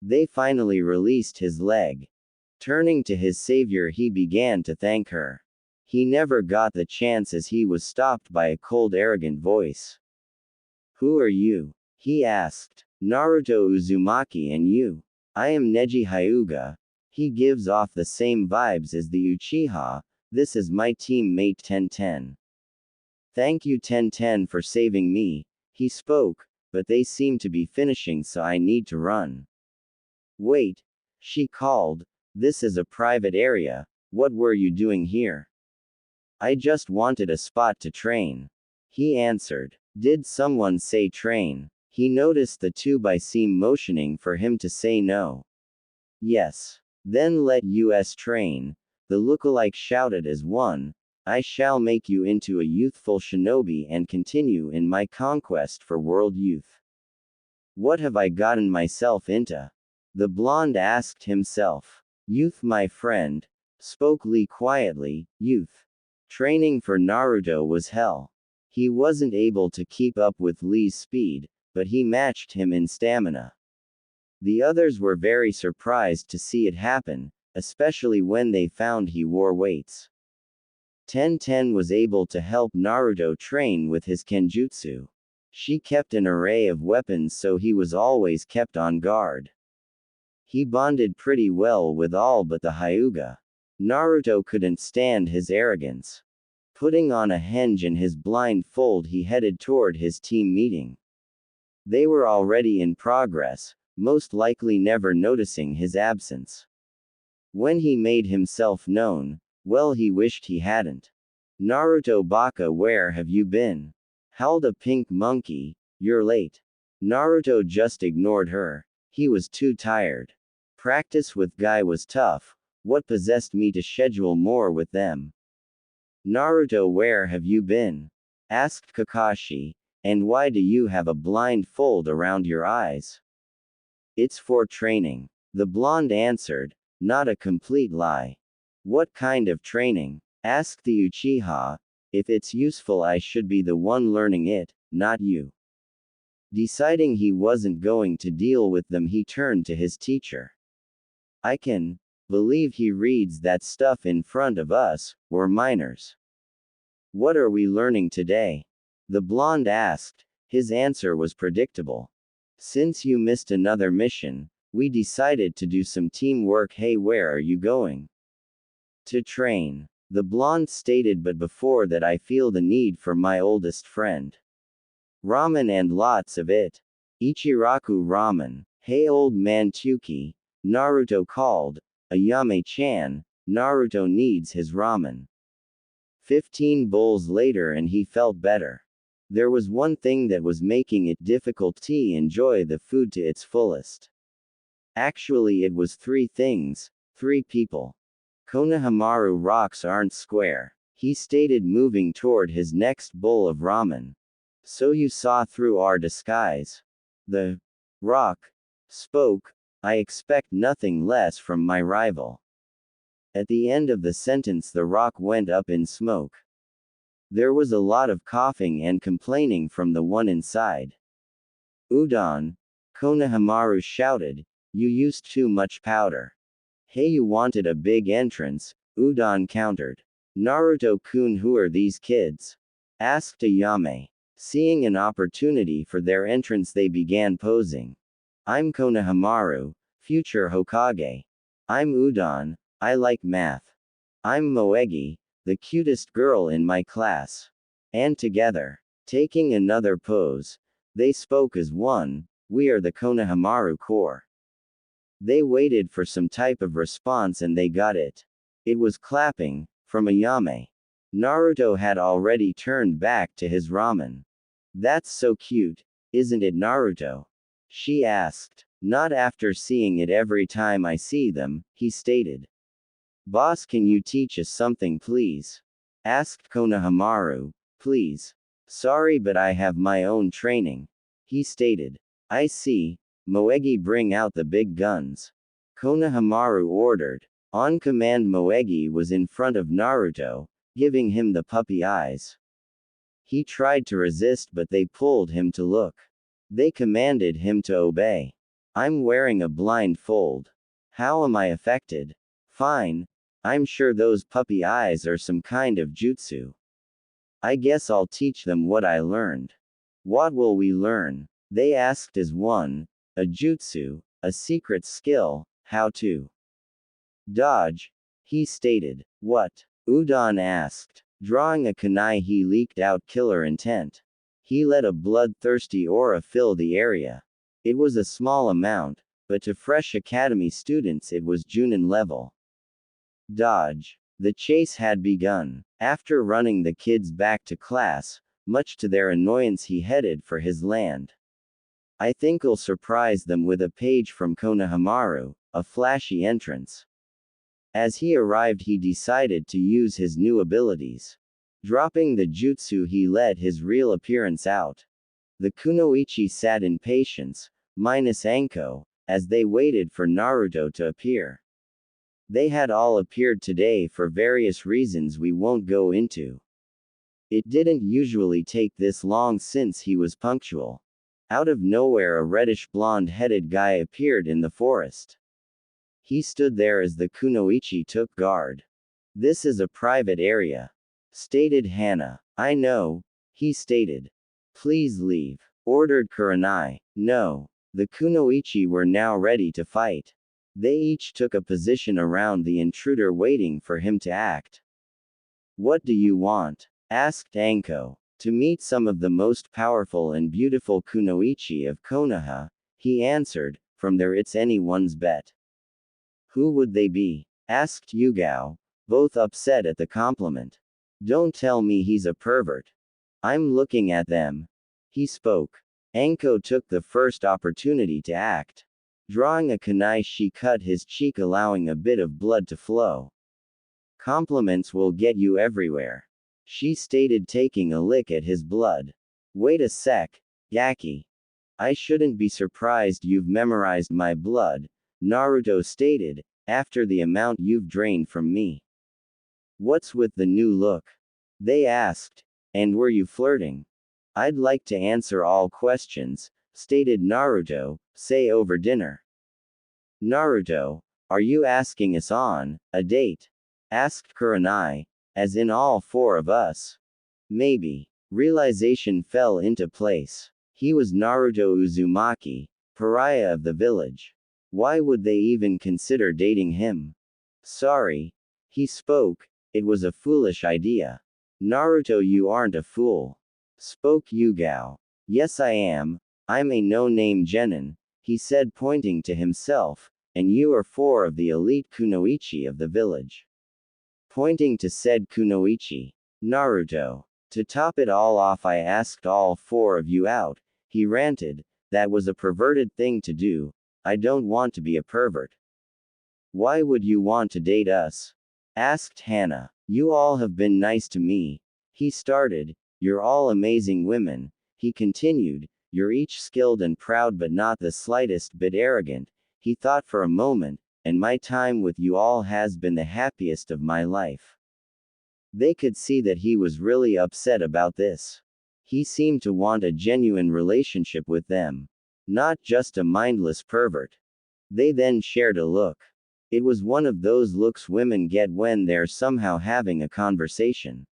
They finally released his leg. Turning to his savior, he began to thank her. He never got the chance as he was stopped by a cold, arrogant voice. Who are you? He asked. Naruto Uzumaki. And you? I am Neji Hyuga. He gives off the same vibes as the Uchiha. This is my teammate Tenten. Thank you Tenten for saving me, he spoke, but they seem to be finishing, so I need to run. Wait, she called. This is a private area. What were you doing here? I just wanted a spot to train. He answered. Did someone say train? He noticed the two by seem motioning for him to say no. Yes. Then let us train. The lookalike shouted as one. I shall make you into a youthful shinobi and continue in my conquest for world youth. What have I gotten myself into? The blonde asked himself. Youth, my friend, spoke Lee quietly. Youth. Training for Naruto was hell. He wasn't able to keep up with Lee's speed, but he matched him in stamina. The others were very surprised to see it happen, especially when they found he wore weights. Tenten was able to help Naruto train with his kenjutsu. She kept an array of weapons, so he was always kept on guard. He bonded pretty well with all but the Hyuga. Naruto couldn't stand his arrogance. Putting on a henge and his blindfold, he headed toward his team meeting. They were already in progress, most likely never noticing his absence. When he made himself known, well, he wished he hadn't. Naruto Baka, where have you been? Howled a pink monkey, you're late. Naruto just ignored her. He was too tired. Practice with Guy was tough. What possessed me to schedule more with them? Naruto, where have you been? Asked Kakashi. And why do you have a blindfold around your eyes? It's for training. The blonde answered, not a complete lie. What kind of training? Asked the Uchiha. If it's useful, I should be the one learning it, not you. Deciding he wasn't going to deal with them, he turned to his teacher. I can believe he reads that stuff in front of us, we're minors. What are we learning today? The blonde asked. His answer was predictable. Since you missed another mission, we decided to do some teamwork. Hey, where are you going? To train. The blonde stated, but before that I feel the need for my oldest friend. Ramen and lots of it. Ichiraku ramen. Hey old man Tuki, Naruto called. Ayame-chan, Naruto needs his ramen. 15 bowls later and he felt better. There was one thing that was making it difficult to enjoy the food to its fullest. Actually, it was 3 things, 3 people. Konahamaru rocks aren't square, he stated, moving toward his next bowl of ramen. So you saw through our disguise. The rock spoke. I expect nothing less from my rival. At the end of the sentence, the rock went up in smoke. There was a lot of coughing and complaining from the one inside. Udon, Konahamaru shouted, you used too much powder. Hey, you wanted a big entrance, Udon countered. Naruto-kun, who are these kids? Asked Ayame. Seeing an opportunity for their entrance, they began posing. I'm Konahamaru, future Hokage. I'm Udon, I like math. I'm Moegi, the cutest girl in my class. And together, taking another pose, they spoke as one, we are the Konahamaru Corps. They waited for some type of response and they got it. It was clapping, from Ayame. Naruto had already turned back to his ramen. That's so cute, isn't it, Naruto? She asked. Not after seeing it every time I see them, he stated. Boss, can you teach us something please? Asked Konahamaru. Please. Sorry, but I have my own training. He stated. I see. Moegi, bring out the big guns. Konahamaru ordered. On command, Moegi was in front of Naruto, giving him the puppy eyes. He tried to resist, but they pulled him to look. They commanded him to obey. I'm wearing a blindfold. How am I affected? Fine. I'm sure those puppy eyes are some kind of jutsu. I guess I'll teach them what I learned. What will we learn? They asked as one. A jutsu, a secret skill, how to dodge. He stated. What? Udon asked. Drawing a kunai, he leaked out killer intent. He let a bloodthirsty aura fill the area. It was a small amount, but to fresh academy students it was Junin level. Dodge. The chase had begun. After running the kids back to class, much to their annoyance, he headed for his land. I think I'll surprise them with a page from Konahamaru, a flashy entrance. As he arrived, he decided to use his new abilities. Dropping the jutsu, he let his real appearance out. The Kunoichi sat in patience, minus Anko, as they waited for Naruto to appear. They had all appeared today for various reasons we won't go into. It didn't usually take this long since he was punctual. Out of nowhere, a reddish blonde-headed guy appeared in the forest. He stood there as the Kunoichi took guard. This is a private area, stated Hana. I know, he stated. Please leave, ordered Kurenai. No. The Kunoichi were now ready to fight. They each took a position around the intruder, waiting for him to act. What do you want? Asked Anko. To meet some of the most powerful and beautiful Kunoichi of Konoha, he answered. From there, it's anyone's bet. Who would they be? Asked Yugao, both upset at the compliment. Don't tell me he's a pervert. I'm looking at them. He spoke. Anko took the first opportunity to act. Drawing a kunai, she cut his cheek, allowing a bit of blood to flow. Compliments will get you everywhere, she stated, taking a lick at his blood. Wait a sec, Gaki. I shouldn't be surprised you've memorized my blood, Naruto stated, after the amount you've drained from me. What's with the new look? They asked. And were you flirting? I'd like to answer all questions, stated Naruto, say over dinner. Naruto, are you asking us on a date? Asked Kurenai, as in all four of us. Maybe. Realization fell into place. He was Naruto Uzumaki, pariah of the village. Why would they even consider dating him? Sorry. He spoke, it was a foolish idea. Naruto, you aren't a fool. Spoke Yugao. Yes, I am. I'm a no-name genin, he said, pointing to himself, and you are four of the elite Kunoichi of the village. Pointing to said Kunoichi. Naruto. To top it all off, I asked all four of you out, he ranted. That was a perverted thing to do. I don't want to be a pervert. Why would you want to date us? Asked Hannah. You all have been nice to me. He started. You're all amazing women. He continued. You're each skilled and proud but not the slightest bit arrogant. He thought for a moment, and my time with you all has been the happiest of my life. They could see that he was really upset about this. He seemed to want a genuine relationship with them. Not just a mindless pervert. They then shared a look. It was one of those looks women get when they're somehow having a conversation.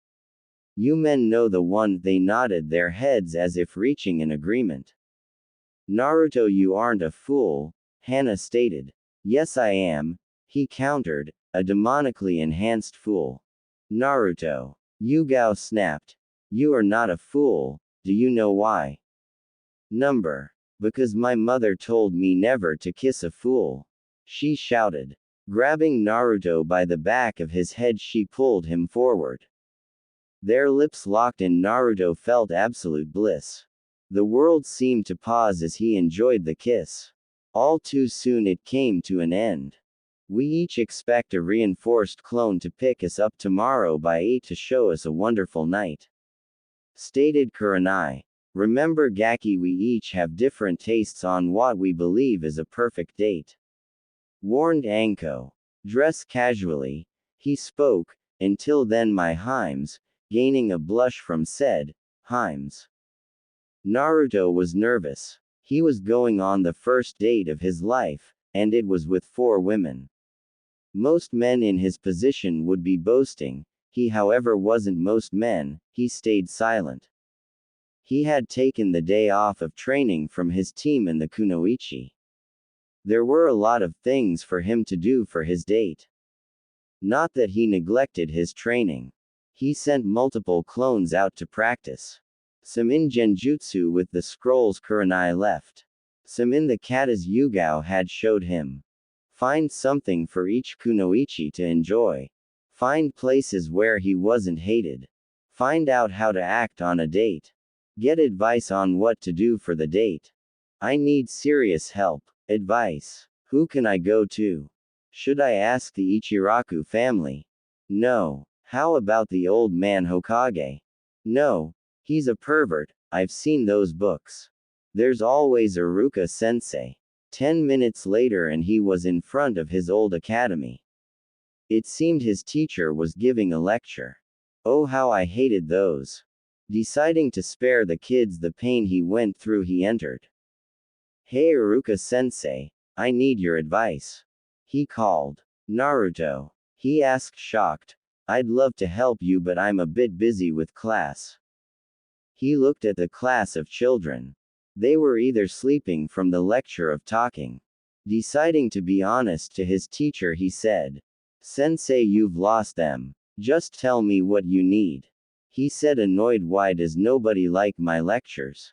You men know the one. They nodded their heads as if reaching an agreement. Naruto, you aren't a fool, Hannah stated. Yes, I am, he countered, a demonically enhanced fool. Naruto. Yugao snapped. You are not a fool, do you know why? Number. Because my mother told me never to kiss a fool. She shouted. Grabbing Naruto by the back of his head, she pulled him forward. Their lips locked and Naruto felt absolute bliss. The world seemed to pause as he enjoyed the kiss. All too soon it came to an end. We each expect a reinforced clone to pick us up tomorrow by 8 to show us a wonderful night. Stated Kurenai. Remember Gaki, we each have different tastes on what we believe is a perfect date. Warned Anko. Dress casually, he spoke, until then my Himes, gaining a blush from said, Himes. Naruto was nervous. He was going on the first date of his life, and it was with 4 women. Most men in his position would be boasting, he however wasn't. Most men, he stayed silent. He had taken the day off of training from his team in the Kunoichi. There were a lot of things for him to do for his date. Not that he neglected his training. He sent multiple clones out to practice. Some in genjutsu with the scrolls Kurenai left. Some in the katas Yugao had showed him. Find something for each Kunoichi to enjoy. Find places where he wasn't hated. Find out how to act on a date. Get advice on what to do for the date. I need serious help. Advice. Who can I go to? Should I ask the Ichiraku family? No. How about the old man Hokage? No. He's a pervert, I've seen those books. There's always Iruka sensei. 10 minutes later and he was in front of his old academy. It seemed his teacher was giving a lecture. Oh, how I hated those. Deciding to spare the kids the pain he went through, he entered. Hey Iruka sensei, I need your advice. He called. Naruto. He asked, shocked. I'd love to help you but I'm a bit busy with class. He looked at the class of children. They were either sleeping from the lecture of talking. Deciding to be honest to his teacher, he said, Sensei, you've lost them. Just tell me what you need. He said, annoyed, why does nobody like my lectures?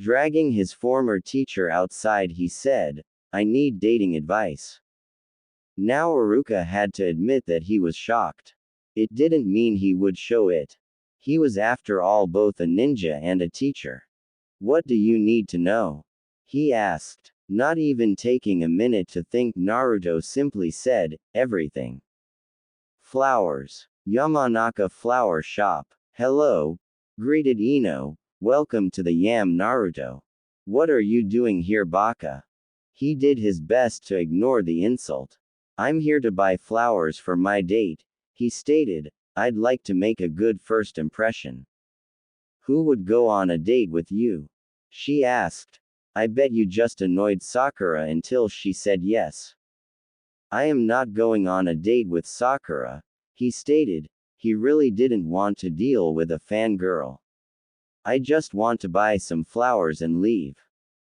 Dragging his former teacher outside, he said, I need dating advice. Now Iruka had to admit that he was shocked. It didn't mean he would show it. He was after all both a ninja and a teacher. What do you need to know? He asked. Not even taking a minute to think, Naruto simply said, everything. Flowers. Yamanaka Flower Shop. Hello, greeted Ino. Welcome to the Yam, Naruto. What are you doing here, Baka? He did his best to ignore the insult. I'm here to buy flowers for my date, he stated. I'd like to make a good first impression. Who would go on a date with you? She asked. I bet you just annoyed Sakura until she said yes. I am not going on a date with Sakura, he stated. He really didn't want to deal with a fangirl. I just want to buy some flowers and leave.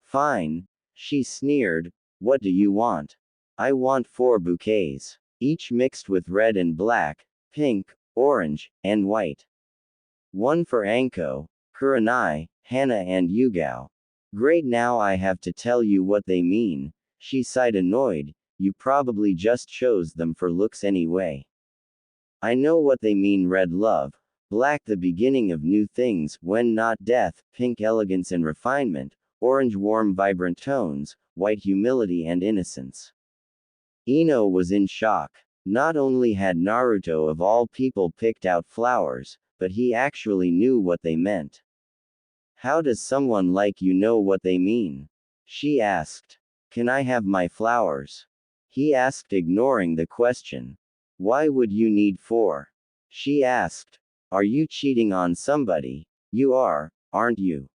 Fine, she sneered. What do you want? I want 4 bouquets, each mixed with red and black, pink, orange, and white. One for Anko, Kurenai, Hana and Yugao. Great, now I have to tell you what they mean, she sighed annoyed. You probably just chose them for looks anyway. I know what they mean: red love, black the beginning of new things, when not death, pink elegance and refinement, orange warm vibrant tones, white humility and innocence. Ino was in shock. Not only had Naruto of all people picked out flowers, but he actually knew what they meant. How does someone like you know what they mean? She asked. Can I have my flowers? He asked, ignoring the question. Why would you need 4? She asked. Are you cheating on somebody? You are, aren't you?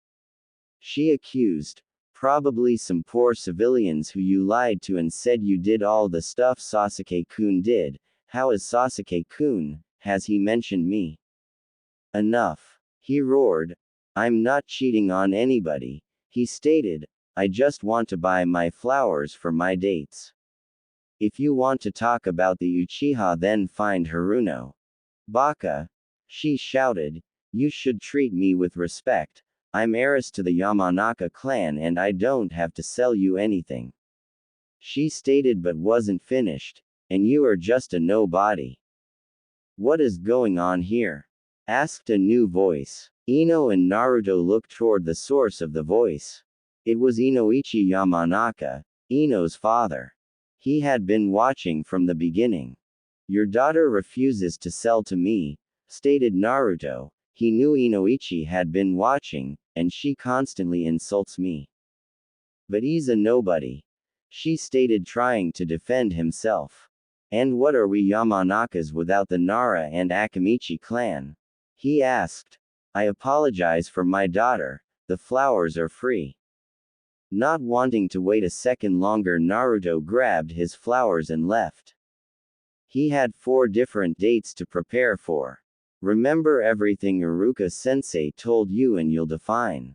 She accused. Probably some poor civilians who you lied to and said you did all the stuff Sasuke-kun did. How is Sasuke-kun? Has he mentioned me? Enough. He roared. I'm not cheating on anybody, he stated. I just want to buy my flowers for my dates. If you want to talk about the Uchiha, then find Haruno. Baka. She shouted. You should treat me with respect. I'm heiress to the Yamanaka clan and I don't have to sell you anything. She stated, but wasn't finished. And you are just a nobody. What is going on here? Asked a new voice. Ino and Naruto looked toward the source of the voice. It was Inoichi Yamanaka, Ino's father. He had been watching from the beginning. Your daughter refuses to sell to me, stated Naruto. He knew Inoichi had been watching, and she constantly insults me. But he's a nobody, she stated, trying to defend himself. And what are we Yamanakas without the Nara and Akamichi clan? He asked. I apologize for my daughter, the flowers are free. Not wanting to wait a second longer, Naruto grabbed his flowers and left. He had 4 different dates to prepare for. Remember everything Iruka-sensei told you and you'll define.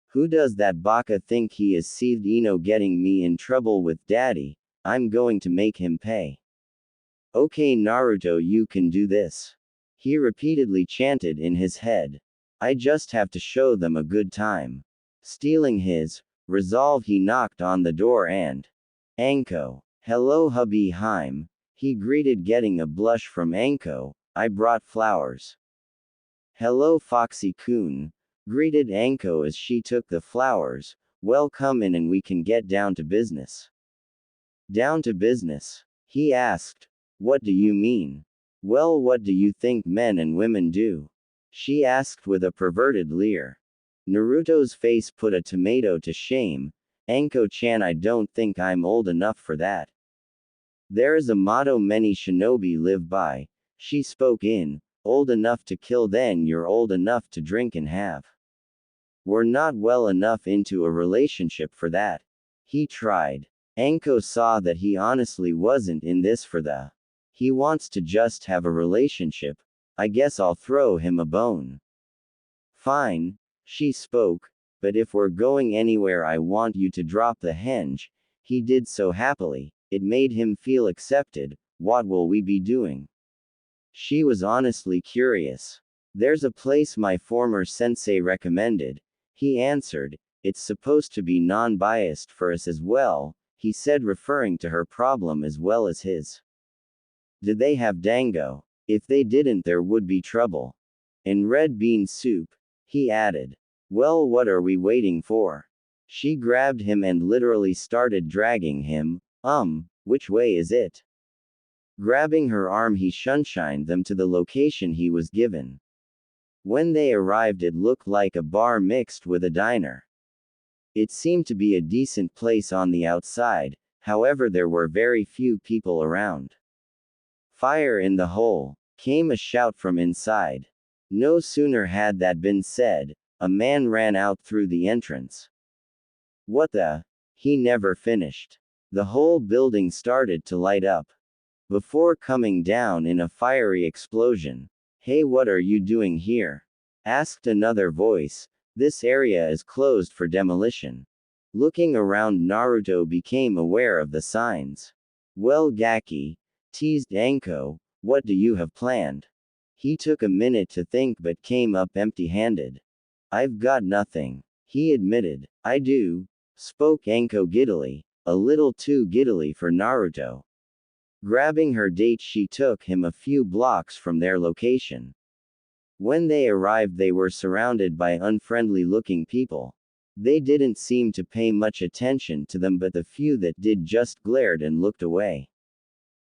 Who does that Baka think he is? Seethed Ino, getting me in trouble with daddy. I'm going to make him pay. Okay Naruto, you can do this. He repeatedly chanted in his head. I just have to show them a good time. Stealing his resolve, he knocked on the door and Anko. Hello hubby Haim, he greeted, getting a blush from Anko. I brought flowers. Hello Foxy-kun, greeted Anko as she took the flowers. Well, come in and we can get down to business. Down to business? He asked. What do you mean? Well, what do you think men and women do? She asked with a perverted leer. Naruto's face put a tomato to shame. Anko-chan, I don't think I'm old enough for that. There is a motto many shinobi live by. She spoke in. Old enough to kill, then you're old enough to drink and have. We're not well enough into a relationship for that. He tried. Anko saw that he honestly wasn't in this for the. He wants to just have a relationship. I guess I'll throw him a bone. Fine, she spoke, but if we're going anywhere, I want you to drop the henge. He did so happily, it made him feel accepted. What will we be doing? She was honestly curious. There's a place my former sensei recommended, he answered. It's supposed to be non-biased for us as well, he said, referring to her problem as well as his. Did they have dango? If they didn't, there would be trouble. And red bean soup, he added. Well, what are we waiting for? She grabbed him and literally started dragging him. Which way is it? Grabbing her arm, he shunshined them to the location he was given. When they arrived, it looked like a bar mixed with a diner. It seemed to be a decent place on the outside, however, there were very few people around. Fire in the hole, came a shout from inside. No sooner had that been said, a man ran out through the entrance. What the? He never finished. The whole building started to light up, before coming down in a fiery explosion. Hey, what are you doing here? Asked another voice. This area is closed for demolition. Looking around, Naruto became aware of the signs. Well, Gaki, teased Anko, what do you have planned? He took a minute to think but came up empty-handed. I've got nothing, he admitted. I do, spoke Anko giddily, a little too giddily for Naruto. Grabbing her date, she took him a few blocks from their location. When they arrived, they were surrounded by unfriendly-looking people. They didn't seem to pay much attention to them, but the few that did just glared and looked away.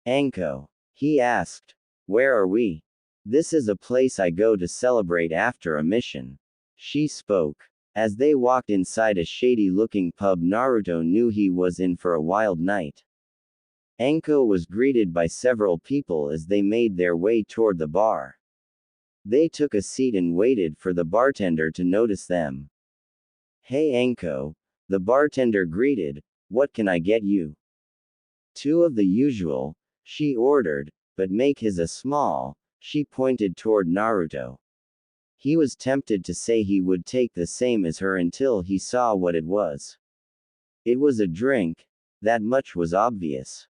Anko, he asked, where are we? This is a place I go to celebrate after a mission. She spoke. As they walked inside a shady-looking pub, Naruto knew he was in for a wild night. Anko was greeted by several people as they made their way toward the bar. They took a seat and waited for the bartender to notice them. Hey Anko, the bartender greeted, what can I get you? Two of the usual, she ordered, but make his a small, she pointed toward Naruto. He was tempted to say he would take the same as her until he saw what it was. It was a drink, that much was obvious.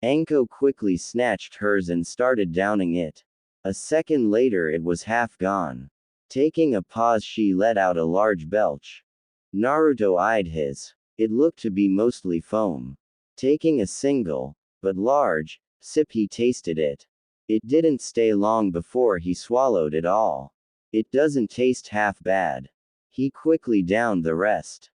Anko quickly snatched hers and started downing it. A second later it was half gone. Taking a pause, she let out a large belch. Naruto eyed his. It looked to be mostly foam. Taking a single, but large, sip, he tasted it. It didn't stay long before he swallowed it all. It doesn't taste half bad. He quickly downed the rest.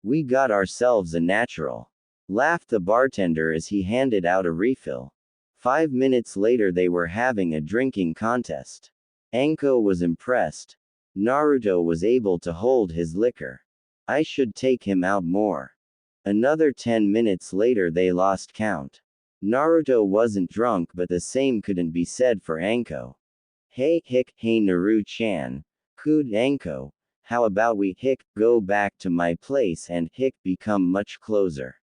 We got ourselves a natural, laughed the bartender as he handed out a refill. 5 minutes later they were having a drinking contest. Anko was impressed. Naruto was able to hold his liquor. I should take him out more. Another 10 minutes later they lost count. Naruto wasn't drunk, but the same couldn't be said for Anko. Hey Naru-chan, cooed Anko, how about we go back to my place and become much closer.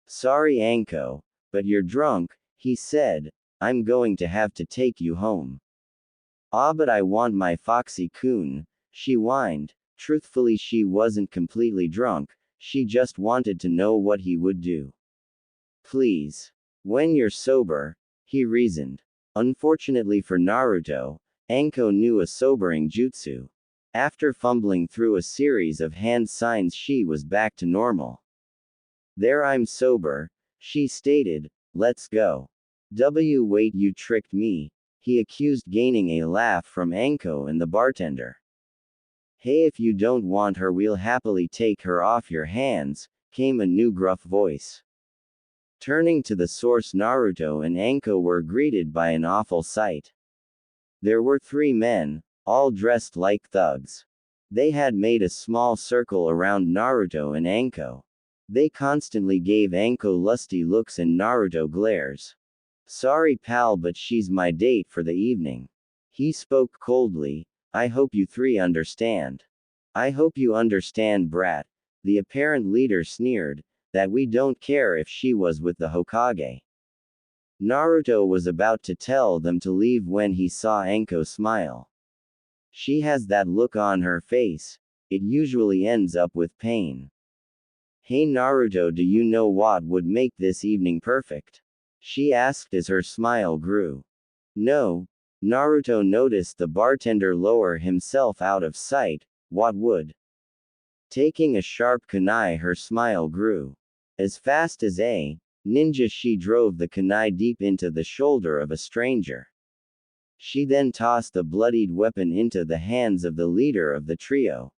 Sorry Anko, but you're drunk, he said, I'm going to have to take you home. Ah, but I want my Foxy-kun, she whined. Truthfully, she wasn't completely drunk, she just wanted to know what he would do. Please. When you're sober, he reasoned. Unfortunately for Naruto, Anko knew a sobering jutsu. After fumbling through a series of hand signs, she was back to normal. There, I'm sober, she stated, let's go. Wait, you tricked me, he accused, gaining a laugh from Anko and the bartender. Hey, if you don't want her, we'll happily take her off your hands, came a new gruff voice. Turning to the source, Naruto and Anko were greeted by an awful sight. There were 3 men, all dressed like thugs. They had made a small circle around Naruto and Anko. They constantly gave Anko lusty looks and Naruto glares. Sorry pal, but she's my date for the evening. He spoke coldly. I hope you 3 understand. I hope you understand, brat. The apparent leader sneered, that we don't care if she was with the Hokage. Naruto was about to tell them to leave when he saw Anko smile. She has that look on her face, it usually ends up with pain. Hey Naruto, do you know what would make this evening perfect? She asked as her smile grew. No. Naruto noticed the bartender lower himself out of sight. What would? Taking a sharp kunai, her smile grew. As fast as a ninja, she drove the kunai deep into the shoulder of a stranger. She then tossed the bloodied weapon into the hands of the leader of the trio.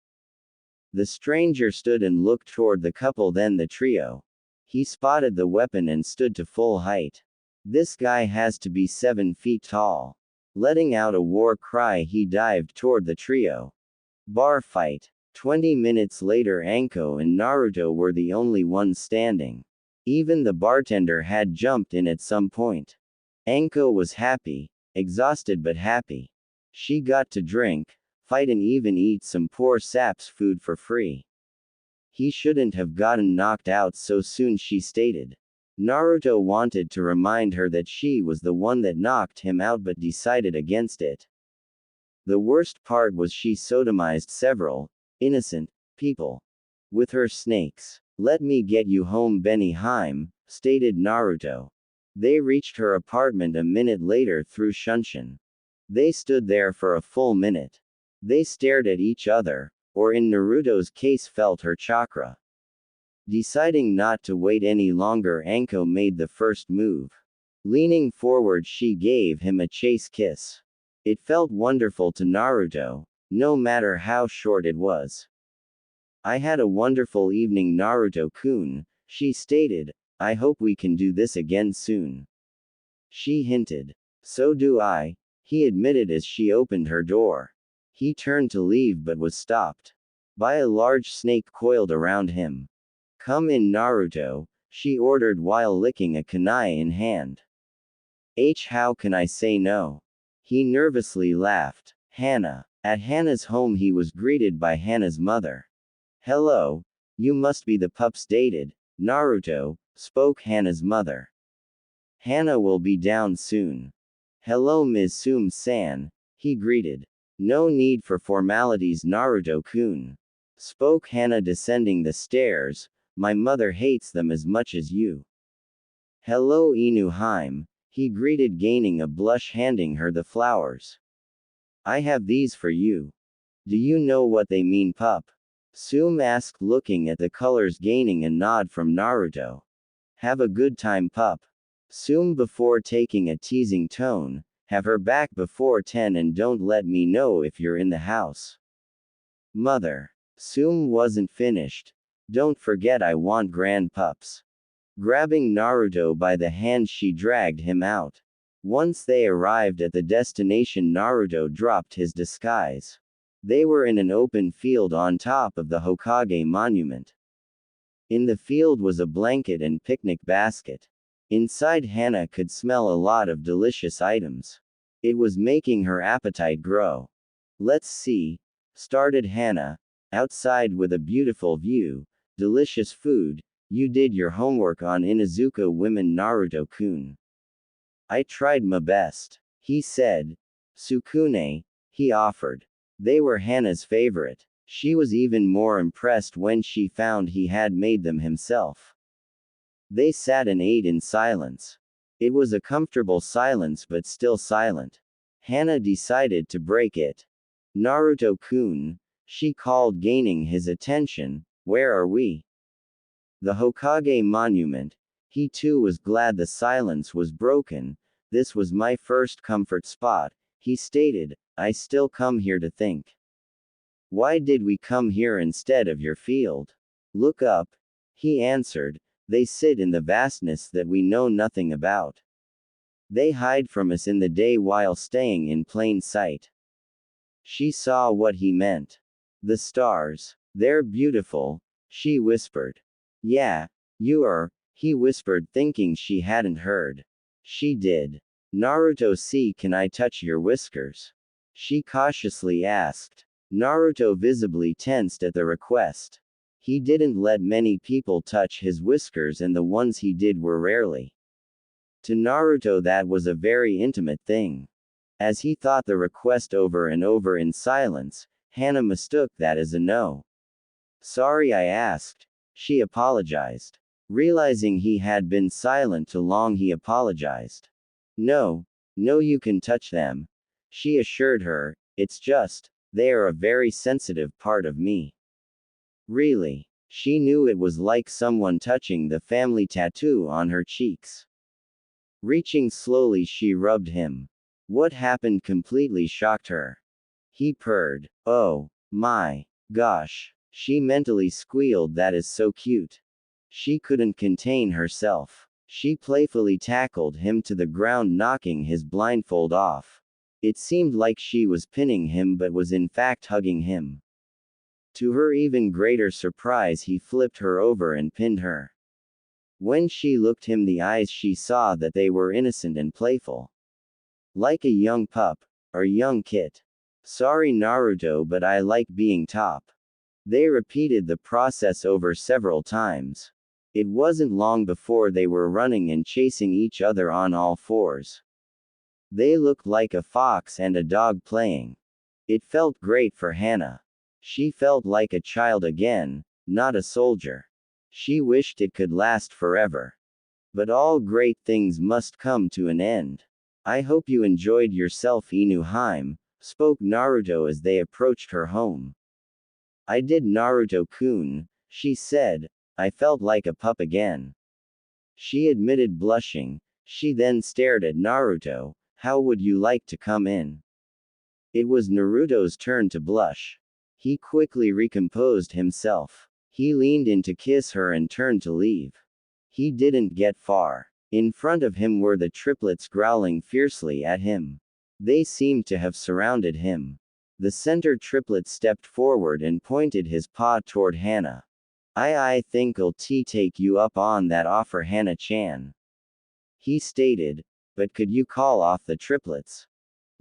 The stranger stood and looked toward the couple, then the trio. He spotted the weapon and stood to full height. This guy has to be 7 feet tall. Letting out a war cry, he dived toward the trio. Bar fight. 20 minutes later, Anko and Naruto were the only ones standing. Even the bartender had jumped in at some point. Anko was happy, exhausted but happy. She got to drink, fight and even eat some poor sap's food for free. He shouldn't have gotten knocked out so soon, she stated. Naruto wanted to remind her that she was the one that knocked him out but decided against it. The worst part was she sodomized several innocent people with her snakes. Let me get you home, Benny Heim, stated Naruto. They reached her apartment a minute later through Shunshin. They stood there for a full minute. They stared at each other, or in Naruto's case felt her chakra. Deciding not to wait any longer, Anko made the first move. Leaning forward, she gave him a chase kiss. It felt wonderful to Naruto, no matter how short it was. I had a wonderful evening, Naruto-kun, she stated. I hope we can do this again soon. She hinted. So do I, he admitted as she opened her door. He turned to leave but was stopped by a large snake coiled around him. Come in, Naruto, she ordered while licking a kunai in hand. How can I say no? He nervously laughed. Hana. At Hana's home, he was greeted by Hana's mother. Hello, you must be the pups dated, Naruto, spoke Hana's mother. Hana will be down soon. Hello, Ms. Sum-san, he greeted. No need for formalities, Naruto-kun, spoke Hana, descending the stairs. My mother hates them as much as you. Hello, Inu-heim, he greeted, gaining a blush, handing her the flowers. I have these for you. Do you know what they mean, pup? Sum asked, looking at the colors, gaining a nod from Naruto. Have a good time, pup. Sum, before taking a teasing tone, have her back before 10 and don't let me know if you're in the house. Mother. Sum wasn't finished. Don't forget, I want grand pups. Grabbing Naruto by the hand, she dragged him out. Once they arrived at the destination, Naruto dropped his disguise. They were in an open field on top of the Hokage monument. In the field was a blanket and picnic basket. Inside, Hana could smell a lot of delicious items. It was making her appetite grow. Let's see, started Hana. Outside with a beautiful view, delicious food. You did your homework on Inuzuka women, Naruto-kun. I tried my best, he said. Sukune, he offered. They were Hana's favorite. She was even more impressed when she found he had made them himself. They sat and ate in silence. It was a comfortable silence, but still silent. Hana decided to break it. Naruto-kun, she called, gaining his attention. Where are we? The Hokage monument. He too was glad the silence was broken. This was my first comfort spot, he stated. I still come here to think. Why did we come here instead of your field? Look up, he answered. They sit in the vastness that we know nothing about. They hide from us in the day while staying in plain sight. She saw what he meant. The stars. They're beautiful, she whispered. Yeah, you are, he whispered, thinking she hadn't heard. She did. Naruto, see, can I touch your whiskers? She cautiously asked. Naruto visibly tensed at the request. He didn't let many people touch his whiskers, and the ones he did were rarely. To Naruto, that was a very intimate thing. As he thought the request over and over in silence, Hana mistook that as a no. Sorry I asked. She apologized. Realizing he had been silent too long, he apologized. No, you can touch them, she assured her. It's just, they are a very sensitive part of me. Really? She knew it was like someone touching the family tattoo on her cheeks. Reaching slowly, she rubbed him. What happened completely shocked her. He purred. Oh, my gosh. She mentally squealed, that is so cute. She couldn't contain herself. She playfully tackled him to the ground, knocking his blindfold off. It seemed like she was pinning him but was in fact hugging him. To her even greater surprise, he flipped her over and pinned her. When she looked him in the eyes, she saw that they were innocent and playful. Like a young pup, or young kit. Sorry Naruto, but I like being top. They repeated the process over several times. It wasn't long before they were running and chasing each other on all fours. They looked like a fox and a dog playing. It felt great for Hana. She felt like a child again, not a soldier. She wished it could last forever. But all great things must come to an end. I hope you enjoyed yourself, Inuheim, spoke Naruto as they approached her home. I did, Naruto-kun, she said. I felt like a pup again. She admitted, blushing. She then stared at Naruto. How would you like to come in? It was Naruto's turn to blush. He quickly recomposed himself. He leaned in to kiss her and turned to leave. He didn't get far. In front of him were the triplets growling fiercely at him. They seemed to have surrounded him. The center triplet stepped forward and pointed his paw toward Hana. I think'll take you up on that offer, Hana-chan. He stated. But could you call off the triplets?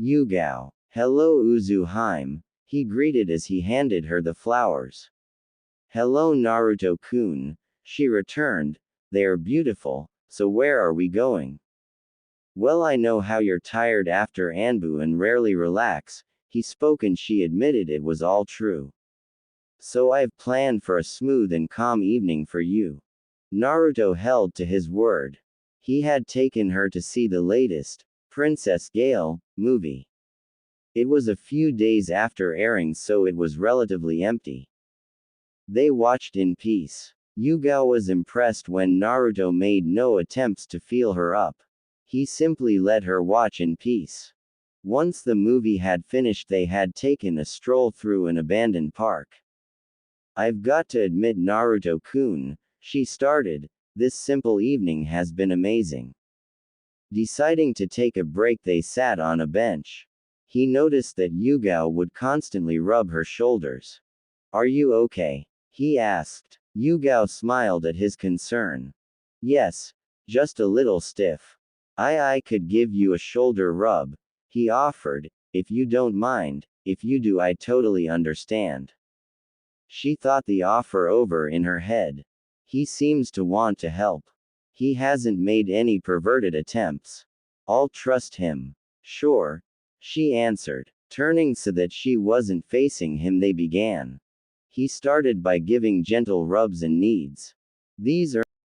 Yugao. Hello Uzuheim, he greeted as he handed her the flowers. Hello Naruto-kun, she returned. They are beautiful, so where are we going? Well, I know how you're tired after Anbu and rarely relax, he spoke, and she admitted it was all true. So I've planned for a smooth and calm evening for you. Naruto held to his word. He had taken her to see the latest, Princess Gale, movie. It was a few days after airing, so it was relatively empty. They watched in peace. Yugao was impressed when Naruto made no attempts to feel her up. He simply let her watch in peace. Once the movie had finished, they had taken a stroll through an abandoned park. I've got to admit, Naruto-kun, she started, this simple evening has been amazing. Deciding to take a break, they sat on a bench. He noticed that Yugao would constantly rub her shoulders. Are you okay? He asked. Yugao smiled at his concern. Yes, just a little stiff. I could give you a shoulder rub, he offered, if you don't mind. If you do, I totally understand. She thought the offer over in her head. He seems to want to help. He hasn't made any perverted attempts. I'll trust him. Sure, she answered. Turning so that she wasn't facing him, they began. He started by giving gentle rubs and kneads. These are